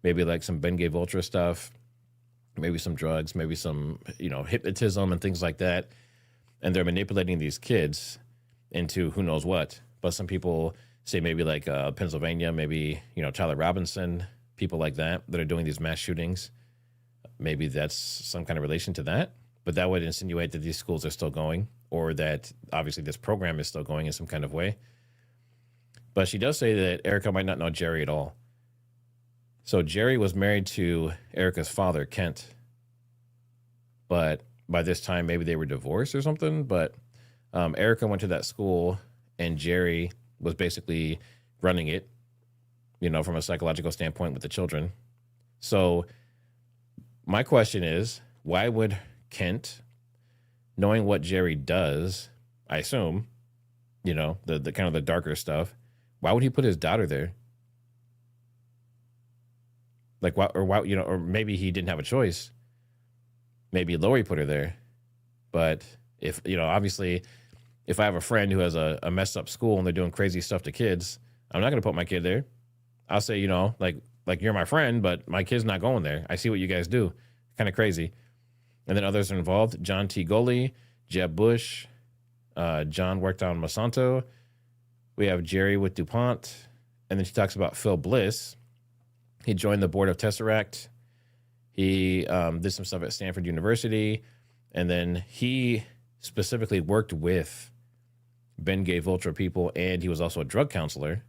maybe like some Bengay Ultra stuff, maybe some drugs, maybe some, hypnotism and things like that. And they're manipulating these kids into who knows what. But some people say maybe like Pennsylvania, maybe, Tyler Robinson, people like that are doing these mass shootings. Maybe that's some kind of relation to that. But that would insinuate that these schools are still going, or that obviously this program is still going in some kind of way. But she does say that Erika might not know Jerry at all. So Jerry was married to Erika's father, Kent. But by this time, maybe they were divorced or something. But Erika went to that school, and Jerry was basically running it, from a psychological standpoint with the children. So my question is, why would Kent, knowing what Jerry does, I assume, the kind of the darker stuff, why would he put his daughter there? Like, why, or maybe he didn't have a choice. Maybe Lori put her there. But if, obviously if I have a friend who has a messed up school and they're doing crazy stuff to kids, I'm not going to put my kid there. I'll say, you know, like you're my friend, but my kid's not going there. I see what you guys do. Kind of crazy. And then others are involved. John T. Goley, Jeb Bush, John worked on Monsanto. We have Jerry with DuPont. And then she talks about Phil Bliss. He joined the board of Tesseract. He did some stuff at Stanford University. And then he specifically worked with Bengay Vulture people, and he was also a drug counselor.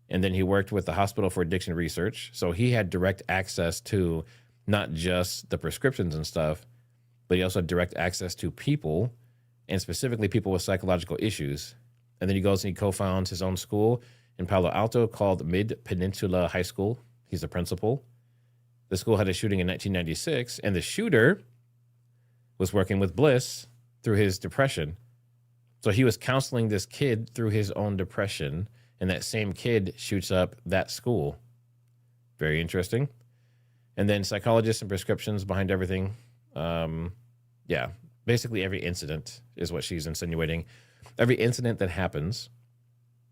And then he worked with the Hospital for Addiction Research. So he had direct access to not just the prescriptions and stuff, but he also had direct access to people, and specifically people with psychological issues. And then he goes and he co-founds his own school in Palo Alto called Mid-Peninsula High School. He's the principal. The school had a shooting in 1996, and the shooter was working with Bliss through his depression. So he was counseling this kid through his own depression, and that same kid shoots up that school. Very interesting. And then psychologists and prescriptions behind everything. Yeah, basically every incident is what she's insinuating. Every incident that happens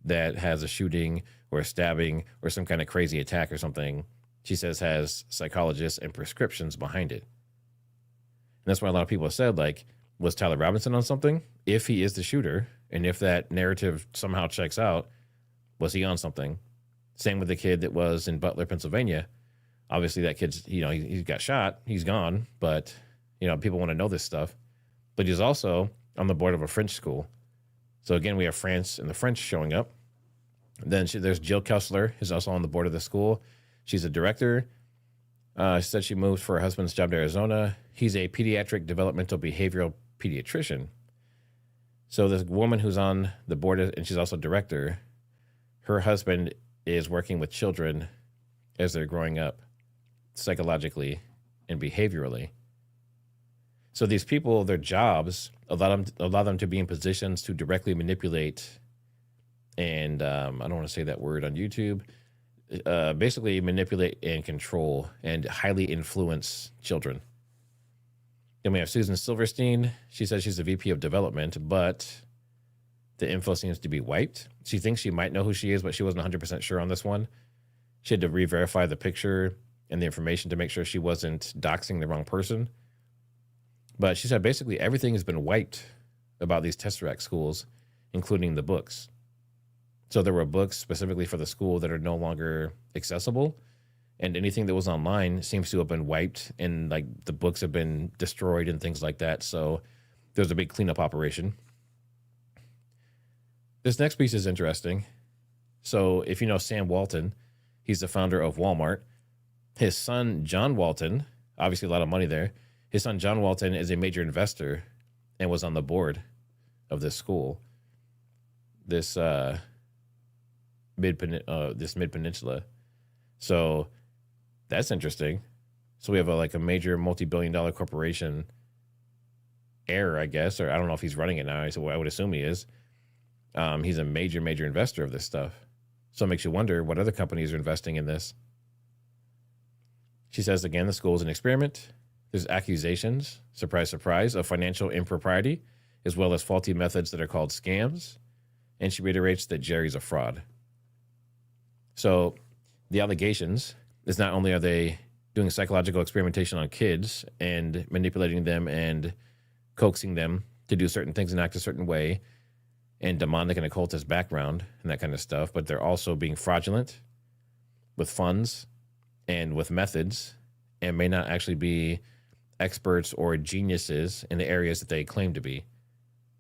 that has a shooting or a stabbing or some kind of crazy attack or something, she says has psychologists and prescriptions behind it. And that's why a lot of people have said, like, was Tyler Robinson on something? If he is the shooter, and if that narrative somehow checks out, was he on something? Same with the kid that was in Butler, Pennsylvania. Obviously, that kid's, you know, he got shot. He's gone. But, you know, people want to know this stuff. But he's also on the board of a French school. So, again, we have France and the French showing up. Then there's Jill Kessler, who's also on the board of the school. She's a director. She said she moved for her husband's job to Arizona. He's a pediatric developmental behavioral pediatrician. So this woman who's on the board, and she's also director, her husband is working with children as they're growing up psychologically and behaviorally. So these people, their jobs allow them to be in positions to directly manipulate, and I don't want to say that word on YouTube, basically manipulate and control and highly influence children. Then we have Susan Silverstein. She says she's the VP of development, but the info seems to be wiped. She thinks she might know who she is, but she wasn't 100% sure on this one. She had to re-verify the picture and the information to make sure she wasn't doxing the wrong person. But she said basically everything has been wiped about these Tesseract schools, including the books. So there were books specifically for the school that are no longer accessible, and anything that was online seems to have been wiped, and like the books have been destroyed and things like that. So there's a big cleanup operation. This next piece is interesting. So if you know Sam Walton, he's the founder of Walmart. His son, John Walton, obviously a lot of money there. His son, John Walton, is a major investor and was on the board of this school. This Mid-Peninsula. So that's interesting. So we have a major multi-billion-dollar corporation heir, I guess, or I don't know if he's running it now. So I would assume he is. He's a major investor of this stuff. So it makes you wonder what other companies are investing in this. She says, again, the school is an experiment. There's accusations, surprise, surprise, of financial impropriety, as well as faulty methods that are called scams. And she reiterates that Jerry's a fraud. So the allegations is not only are they doing psychological experimentation on kids and manipulating them and coaxing them to do certain things and act a certain way and demonic and occultist background and that kind of stuff, but they're also being fraudulent with funds and with methods and may not actually be experts or geniuses in the areas that they claim to be,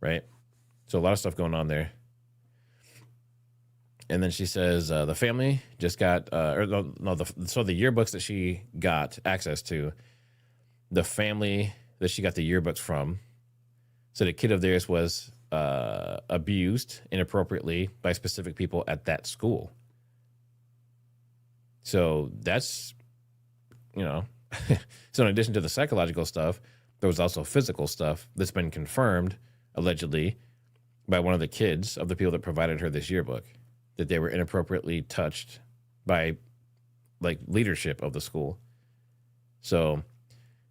right? So a lot of stuff going on there. And then she says the family just got, so the yearbooks that she got access to, the family that she got the yearbooks from, so the kid of theirs was abused inappropriately by specific people at that school. So that's, so in addition to the psychological stuff, there was also physical stuff that's been confirmed, allegedly, by one of the kids of the people that provided her this yearbook, that they were inappropriately touched by leadership of the school. So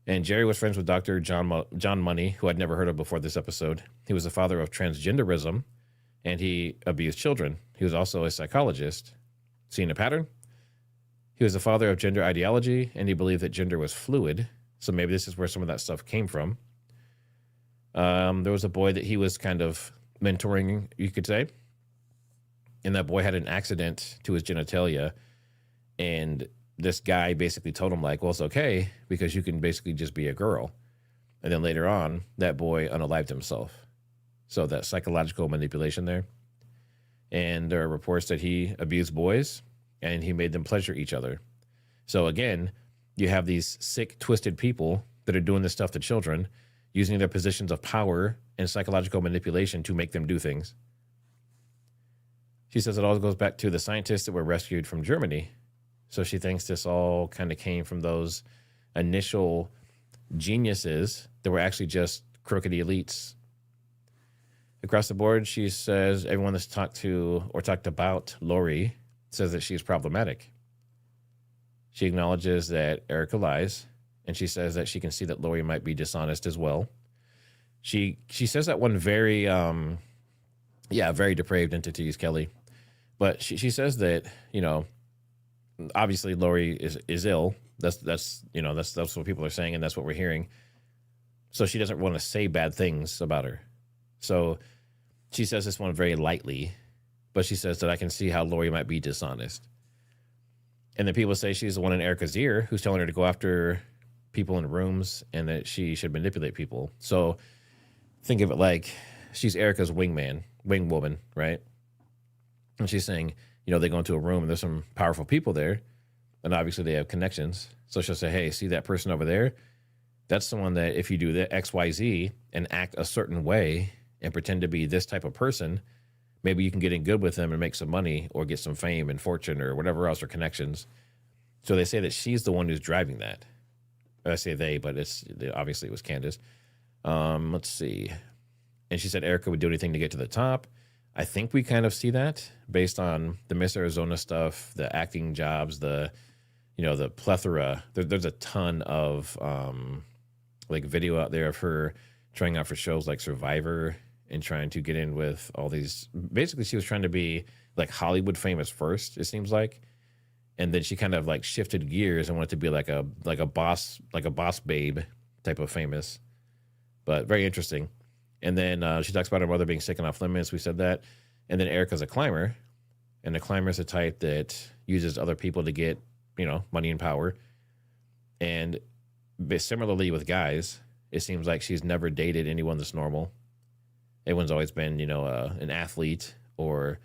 And Jerry was friends with Dr. John Money, who I'd never heard of before this episode. He was the father of transgenderism, and he abused children. He was also a psychologist. Seeing a pattern? He was the father of gender ideology, and he believed that gender was fluid. So maybe this is where some of that stuff came from. There was a boy that he was kind of mentoring, you could say. And that boy had an accident to his genitalia. And this guy basically told him, like, well, it's okay because you can basically just be a girl. And then later on, that boy unalived himself. So that psychological manipulation there. And there are reports that he abused boys and he made them pleasure each other. So again, you have these sick, twisted people that are doing this stuff to children, using their positions of power and psychological manipulation to make them do things. She says it all goes back to the scientists that were rescued from Germany. So she thinks this all kind of came from those initial geniuses that were actually just crookedy elites. Across the board, she says everyone that's talked to or talked about Lori says that she's problematic. She acknowledges that Erika lies, and she says that she can see that Lori might be dishonest as well. She says that one very, very depraved entities, Kelly. But she says that, you know, obviously Lori is ill. That's what people are saying, and that's what we're hearing. So she doesn't want to say bad things about her. So she says this one very lightly, but she says that I can see how Lori might be dishonest. And then people say she's the one in Erika's ear who's telling her to go after people in rooms and that she should manipulate people. So think of it like she's Erika's wing woman, right? And she's saying, you know, they go into a room and there's some powerful people there, and obviously they have connections. So she'll say, hey, see that person over there? That's the one that if you do the X, Y, Z and act a certain way and pretend to be this type of person, maybe you can get in good with them and make some money or get some fame and fortune or whatever else or connections. So they say that she's the one who's driving that. I say they, but obviously it was Candace. Let's see. And she said Erika would do anything to get to the top. I think we kind of see that based on the Miss Arizona stuff, the acting jobs, the plethora. There's a ton of like video out there of her trying out for shows like Survivor and trying to get in with all these. Basically, she was trying to be like Hollywood famous first, it seems like, and then she kind of like shifted gears and wanted to be like a boss babe type of famous. But very interesting. And then she talks about her mother being sick and off limits. We said that. And then Erika's a climber, and the climber is a type that uses other people to get, money and power. And similarly with guys, it seems like she's never dated anyone that's normal. Everyone's always been, an athlete or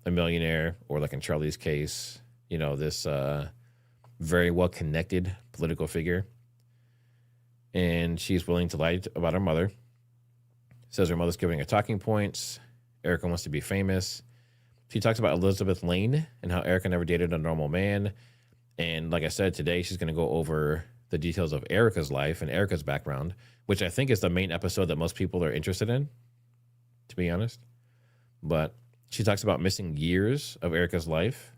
a millionaire, or like in Charlie's case, this very well-connected political figure. And she's willing to lie about her mother. Says her mother's giving her talking points. Erika wants to be famous. She talks about Elizabeth Lane and how Erika never dated a normal man. And like I said, today she's going to go over the details of Erika's life and Erika's background, which I think is the main episode that most people are interested in, to be honest. But she talks about missing years of Erika's life.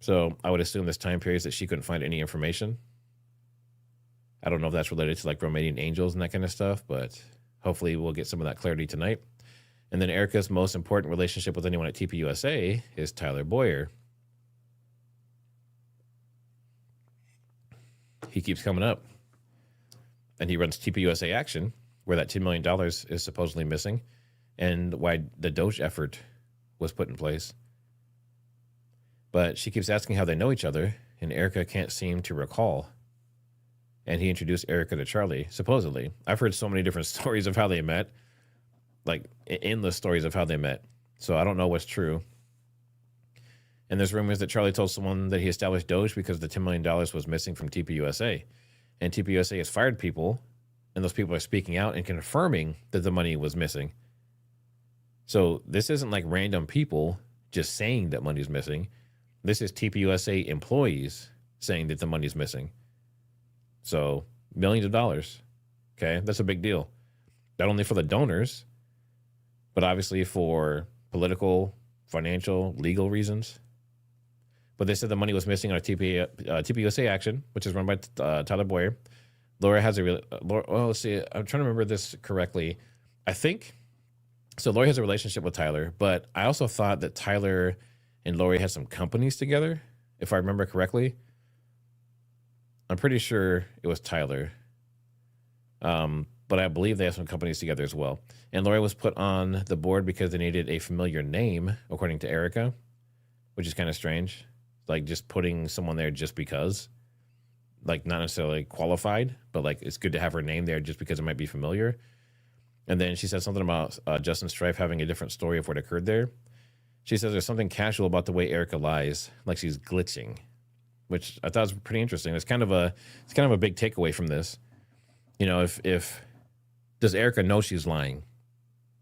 So I would assume this time period that she couldn't find any information. I don't know if that's related to like Romanian angels and that kind of stuff, but hopefully we'll get some of that clarity tonight. And then Erika's most important relationship with anyone at TPUSA is Tyler Boyer. He keeps coming up. And he runs TPUSA Action, where that $10 million is supposedly missing, and why the Doge effort was put in place. But she keeps asking how they know each other, and Erika can't seem to recall. And he introduced Erika to Charlie, supposedly. I've heard so many different stories of how they met, like endless stories of how they met. So I don't know what's true. And there's rumors that Charlie told someone that he established Doge because the $10 million was missing from TPUSA. And TPUSA has fired people, and those people are speaking out and confirming that the money was missing. So this isn't like random people just saying that money's missing. This is TPUSA employees saying that the money's missing. So millions of dollars. Okay, that's a big deal. Not only for the donors, but obviously for political, financial, legal reasons. but they said the money was missing on a TPUSA action, which is run by Tyler Boyer. Lori has let's see. I'm trying to remember this correctly. I think so. Lori has a relationship with Tyler, but I also thought that Tyler and Lori had some companies together, if I remember correctly. I'm pretty sure it was Tyler, but I believe they have some companies together as well. And Lori was put on the board because they needed a familiar name, according to Erika, which is kind of strange. Like just putting someone there just because. Like not necessarily qualified, but like it's good to have her name there just because it might be familiar. And then she said something about Justin Strife having a different story of what occurred there. She says there's something casual about the way Erika lies, like she's glitching, which I thought was pretty interesting. It's kind of a big takeaway from this. You know, if does Erika know she's lying?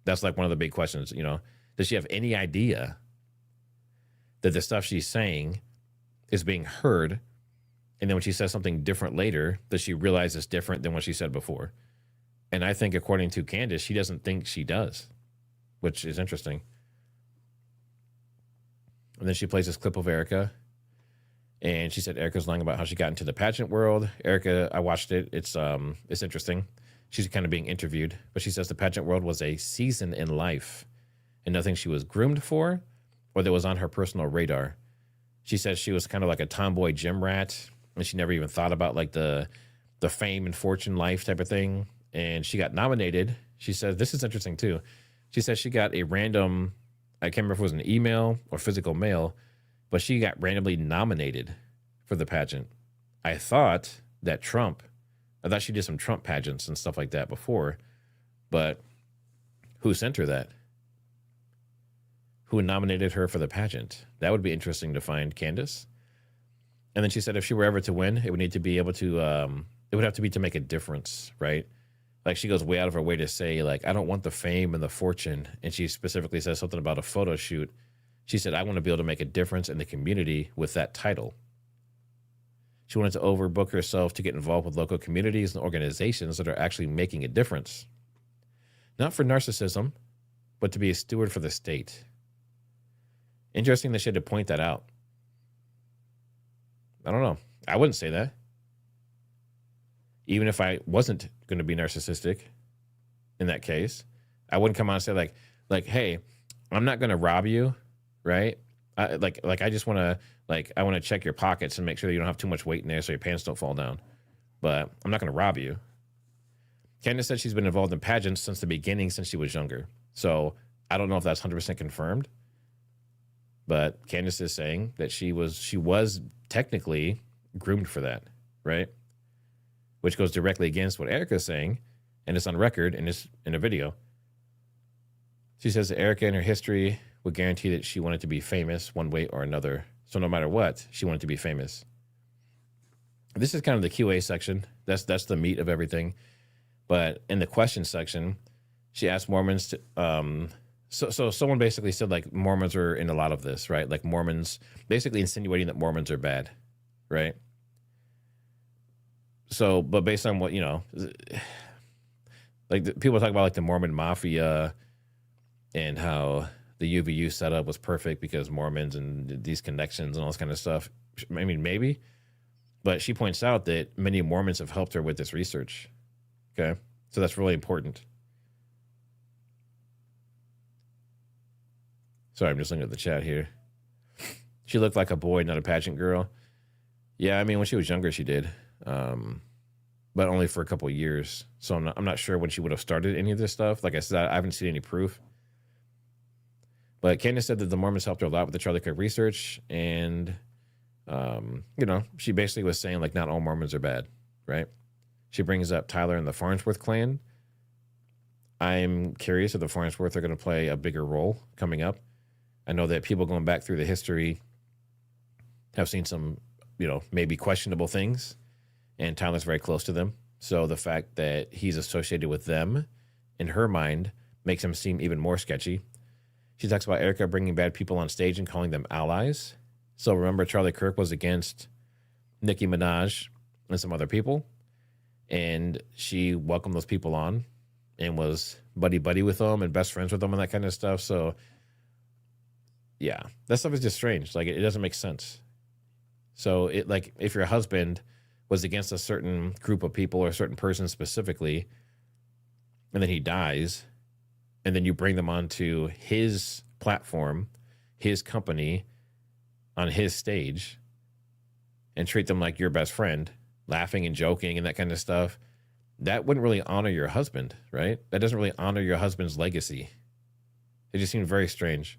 That's like one of the big questions. You know, does she have any idea that the stuff she's saying is being heard? And then when she says something different later, does she realize it's different than what she said before? And I think, according to Candace, she doesn't think she does, which is interesting. And then she plays this clip of Erika, and she said Erika's lying about how she got into the pageant world. Erika, I watched it. It's interesting. She's kind of being interviewed, but she says the pageant world was a season in life and nothing she was groomed for or that was on her personal radar. She says she was kind of like a tomboy gym rat, and she never even thought about like the fame and fortune life type of thing. And she got nominated. She said, this is interesting too. She said she got a random, I can't remember if it was an email or physical mail, but she got randomly nominated for the pageant. I thought she did some Trump pageants and stuff like that before, but who sent her that? Who nominated her for the pageant? That would be interesting to find, Candace. And then she said if she were ever to win, it would need to be able to, it would have to be to make a difference, right? Like she goes way out of her way to say, like, I don't want the fame and the fortune. And she specifically says something about a photo shoot. She said, I want to be able to make a difference in the community with that title. She wanted to overbook herself to get involved with local communities and organizations that are actually making a difference. Not for narcissism, but to be a steward for the state. Interesting that she had to point that out. I don't know. I wouldn't say that. Even if I wasn't going to be narcissistic in that case, I wouldn't come out and say like, hey, I'm not going to rob you, right? I just want to, I want to check your pockets and make sure that you don't have too much weight in there so your pants don't fall down. But I'm not going to rob you. Candace said she's been involved in pageants since the beginning, since she was younger. So I don't know if that's 100% confirmed. But Candace is saying that she was technically groomed for that, right? Which goes directly against what Erika is saying, and it's on record and it's in a video. She says that Erika in her history would guarantee that she wanted to be famous one way or another. So no matter what, she wanted to be famous. This is kind of the QA section. That's the meat of everything. But in the question section, she asked Mormons to, so someone basically said like Mormons are in a lot of this, right? Like Mormons basically insinuating that Mormons are bad, right? So, but based on what, you know, like people talk about like the Mormon mafia and how the UVU setup was perfect because Mormons and these connections and all this kind of stuff. I mean, maybe, but she points out that many Mormons have helped her with this research. Okay. So that's really important. Sorry, I'm just looking at the chat here. She looked like a boy, not a pageant girl. Yeah, I mean, when she was younger, she did. But only for a couple of years. So I'm not sure when she would have started any of this stuff. Like I said, I haven't seen any proof. But Candace said that the Mormons helped her a lot with the Charlie Kirk research. And, you know, she basically was saying, like, not all Mormons are bad, right? She brings up Tyler and the Farnsworth clan. I'm curious if the Farnsworth are going to play a bigger role coming up. I know that people going back through the history have seen some, you know, maybe questionable things. And Tyler's very close to them. So the fact that he's associated with them, in her mind, makes him seem even more sketchy. She talks about Erika bringing bad people on stage and calling them allies. So remember, Charlie Kirk was against Nicki Minaj and some other people. And she welcomed those people on and was buddy-buddy with them and best friends with them and that kind of stuff. So, yeah, that stuff is just strange. Like, it doesn't make sense. So it like if your husband was against a certain group of people or a certain person specifically, and then he dies, and then you bring them onto his platform, his company, on his stage, and treat them like your best friend, laughing and joking and that kind of stuff, that wouldn't really honor your husband, right? That doesn't really honor your husband's legacy. It just seemed very strange.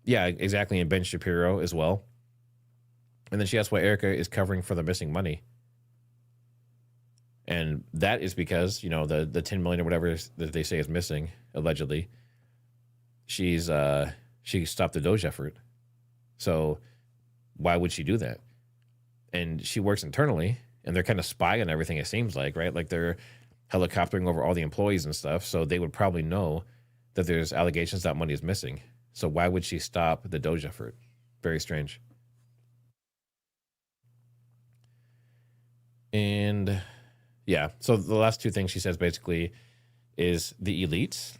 Yeah, exactly. And Ben Shapiro as well. And then she asked why Erika is covering for the missing money. And that is because, you know, the 10 million or whatever that they say is missing, allegedly, she stopped the Doge effort. So why would she do that? And she works internally, and they're kind of spying on everything, it seems like, right? Like they're helicoptering over all the employees and stuff. So they would probably know that there's allegations that money is missing. So why would she stop the Doge effort? Very strange. And yeah, so the last two things she says basically is the elites.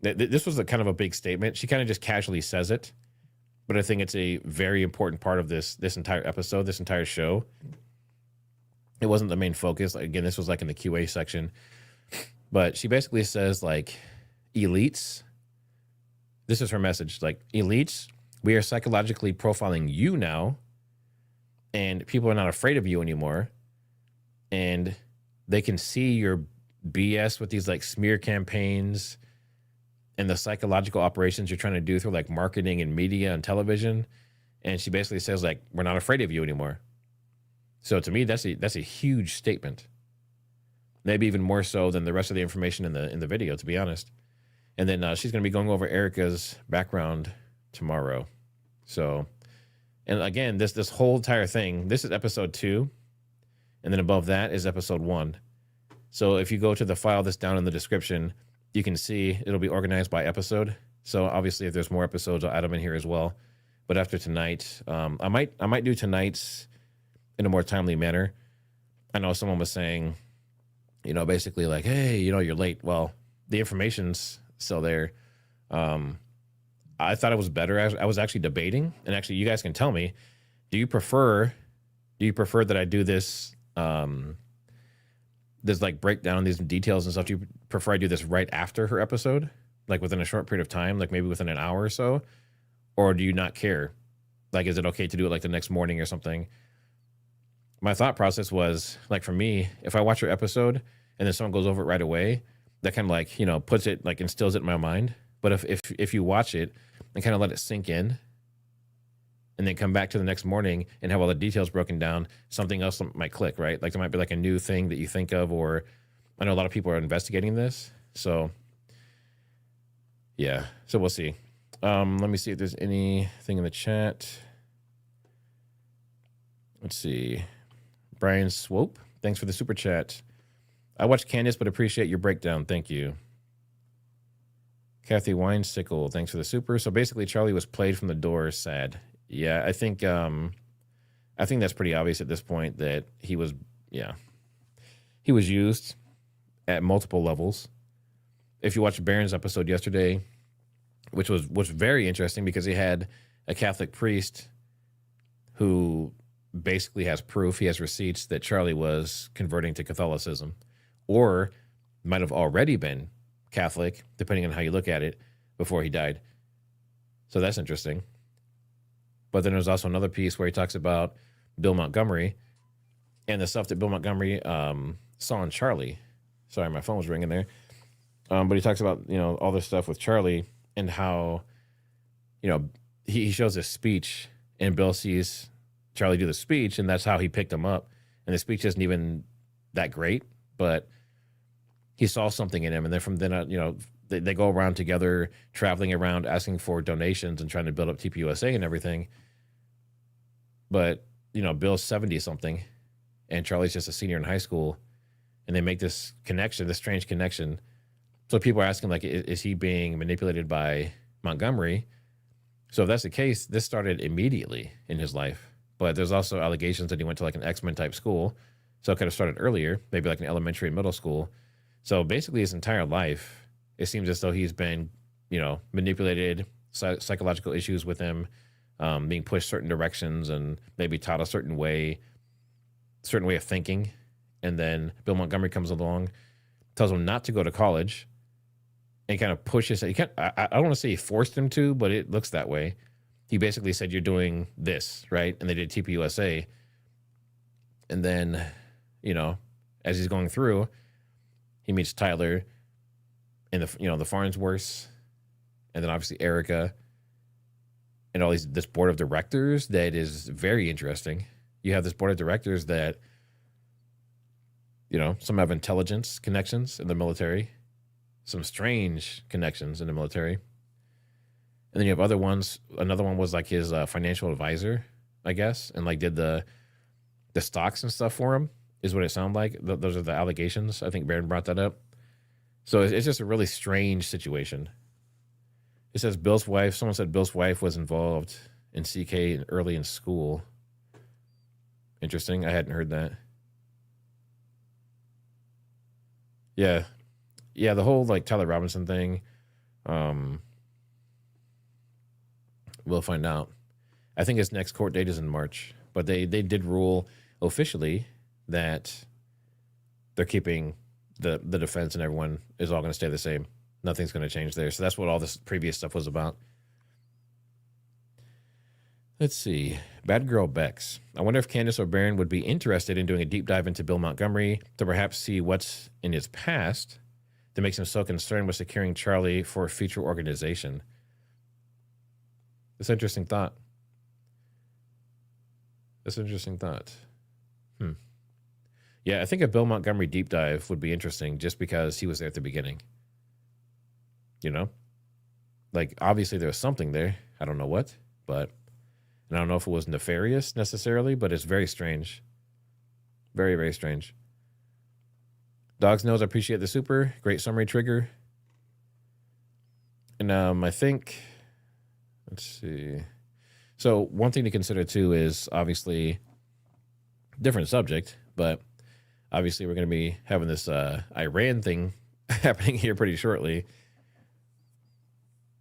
This was a kind of a big statement. She kind of just casually says it, but I think it's a very important part of this entire episode, this entire show. It wasn't the main focus. Again, this was like in the QA section, but she basically says like, elites, this is her message, like, elites, we are psychologically profiling you now, and people are not afraid of you anymore, and they can see your BS with these like smear campaigns and the psychological operations you're trying to do through like marketing and media and television. And she basically says like, we're not afraid of you anymore. So to me, that's a huge statement. Maybe even more so than the rest of the information in the video, to be honest. And then she's going to be going over Erika's background tomorrow. So, and again, this whole entire thing, this is episode 2. And then above that is episode 1. So if you go to the file that's down in the description, you can see it'll be organized by episode. So obviously if there's more episodes, I'll add them in here as well. But after tonight, I might do tonight's in a more timely manner. I know someone was saying, you know, basically like, hey, you know, you're late. Well, the information's still there. I thought it was better. I was actually debating, and actually you guys can tell me, do you prefer that I do this, this like breakdown, these details and stuff? Do you prefer I do this right after her episode, like within a short period of time, like maybe within an hour or so? Or do you not care? Like, is it okay to do it like the next morning or something? My thought process was, like, for me, if I watch her episode and then someone goes over it right away, that kind of like, you know, puts it, like instills it in my mind. But if you watch it and kind of let it sink in and then come back to the next morning and have all the details broken down, something else might click, right? Like there might be like a new thing that you think of, or I know a lot of people are investigating this. So yeah, so we'll see. Let me see if there's anything in the chat. Let's see. Brian Swope, thanks for the super chat. I watched Candace, but appreciate your breakdown. Thank you. Kathy Winesickle, thanks for the super. So basically, Charlie was played from the door. Sad. Yeah, I think that's pretty obvious at this point that he was used at multiple levels. If you watched Barron's episode yesterday, which was very interesting because he had a Catholic priest who basically has proof, he has receipts that Charlie was converting to Catholicism, or might have already been Catholic, depending on how you look at it, before he died. So that's interesting. But then there's also another piece where he talks about Bill Montgomery and the stuff that Bill Montgomery saw in Charlie. Sorry, my phone was ringing there. But he talks about, you know, all this stuff with Charlie and how, you know, he shows this speech and Bill sees Charlie do the speech, and that's how he picked him up. And the speech isn't even that great, but he saw something in him. And then from then on, you know, they go around together, traveling around, asking for donations and trying to build up TPUSA and everything. But, you know, Bill's 70-something, and Charlie's just a senior in high school, and they make this connection, this strange connection. So people are asking, like, is he being manipulated by Montgomery? So if that's the case, this started immediately in his life. But there's also allegations that he went to like an X-Men type school. So it could have started earlier, maybe like an elementary and middle school. So basically his entire life, it seems as though he's been, you know, manipulated, psychological issues with him, being pushed certain directions and maybe taught a certain way of thinking. And then Bill Montgomery comes along, tells him not to go to college, and kind of pushes. I don't want to say he forced him to, but it looks that way. He basically said, "You're doing this, right?" And they did TPUSA. And then, as he's going through, he meets Tyler and the Farnsworths, and then obviously Erika, and all this board of directors that is very interesting. You have this board of directors that, some have intelligence connections in the military, some strange connections in the military. And then you have other ones. Another one was like his financial advisor, I guess, and like did the stocks and stuff for him, is what it sounded like. Those are the allegations. I think Barron brought that up. So it's just a really strange situation. It says someone said Bill's wife was involved in CK early in school. Interesting. I hadn't heard that. Yeah. Yeah, the whole like Tyler Robinson thing. We'll find out. I think his next court date is in March, but they did rule officially that they're keeping the defense and everyone is all going to stay the same. Nothing's going to change there. So that's what all this previous stuff was about. Let's see. Bad Girl Bex. I wonder if Candace or Barron would be interested in doing a deep dive into Bill Montgomery to perhaps see what's in his past that makes him so concerned with securing Charlie for a future organization. That's an interesting thought. Yeah, I think a Bill Montgomery deep dive would be interesting just because he was there at the beginning. Like, obviously there was something there. I don't know what, and I don't know if it was nefarious necessarily, but it's very strange. Very, very strange. Dogs Knows, I appreciate the super. Great summary, Trigger. And I think, let's see. So one thing to consider too is obviously different subject, but obviously we're going to be having this Iran thing happening here pretty shortly.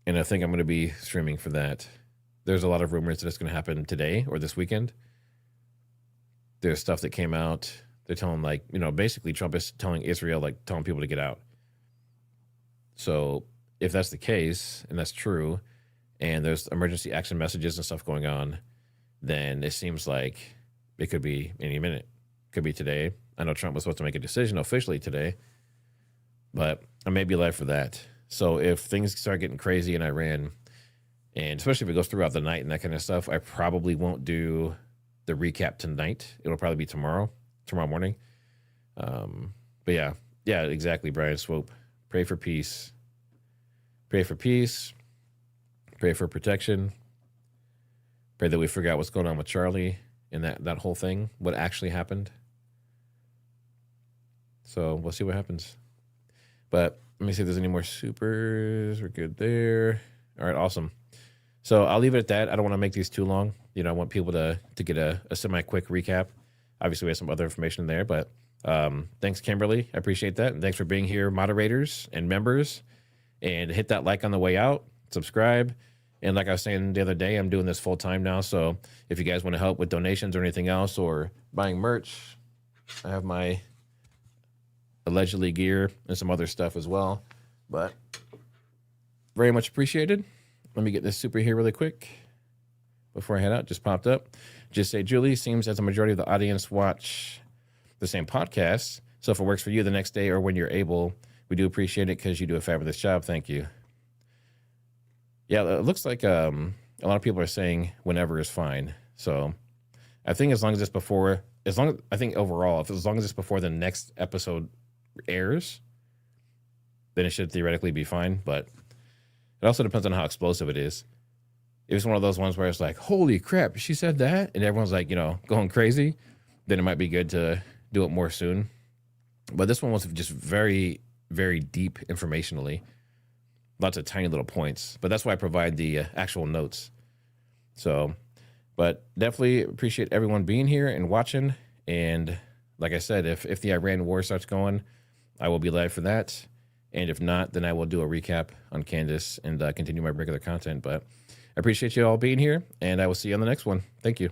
And I think I'm going to be streaming for that. There's a lot of rumors that it's going to happen today or this weekend. There's stuff that came out. They're telling basically Trump is telling Israel, telling people to get out. So if that's the case, and that's true, and there's emergency action messages and stuff going on, then it seems like it could be any minute. Could be today. I know Trump was supposed to make a decision officially today, but I may be live for that. So if things start getting crazy in Iran, and especially if it goes throughout the night and that kind of stuff, I probably won't do the recap tonight. It'll probably be tomorrow morning. But yeah, exactly, Brian Swope. Pray for peace. Pray for peace. Pray for protection. Pray that we figure out what's going on with Charlie and that whole thing, what actually happened. So we'll see what happens. But let me see if there's any more supers. We're good there. All right, awesome. So I'll leave it at that. I don't want to make these too long. I want people to get a semi-quick recap. Obviously, we have some other information there, but thanks, Kimberly. I appreciate that. And thanks for being here, moderators and members. And hit that like on the way out. Subscribe. And like I was saying the other day, I'm doing this full time now. So if you guys want to help with donations or anything else or buying merch, I have my allegedly gear and some other stuff as well. But very much appreciated. Let me get this super here really quick before I head out. Just popped up. Just say, Julie, seems as a majority of the audience watch the same podcast. So if it works for you the next day or when you're able, we do appreciate it because you do a fabulous job. Thank you. Yeah, it looks like a lot of people are saying whenever is fine. So I think as long as it's before, as long as it's before the next episode airs, then it should theoretically be fine. But it also depends on how explosive it is. If it's one of those ones where it's like, holy crap, she said that, and everyone's like, going crazy, then it might be good to do it more soon. But this one was just very, very deep informationally. Lots of tiny little points. But that's why I provide the actual notes. So, but definitely appreciate everyone being here and watching. And like I said, if the Iran war starts going, I will be live for that. And if not, then I will do a recap on Candace and continue my regular content. But I appreciate you all being here, and I will see you on the next one. Thank you.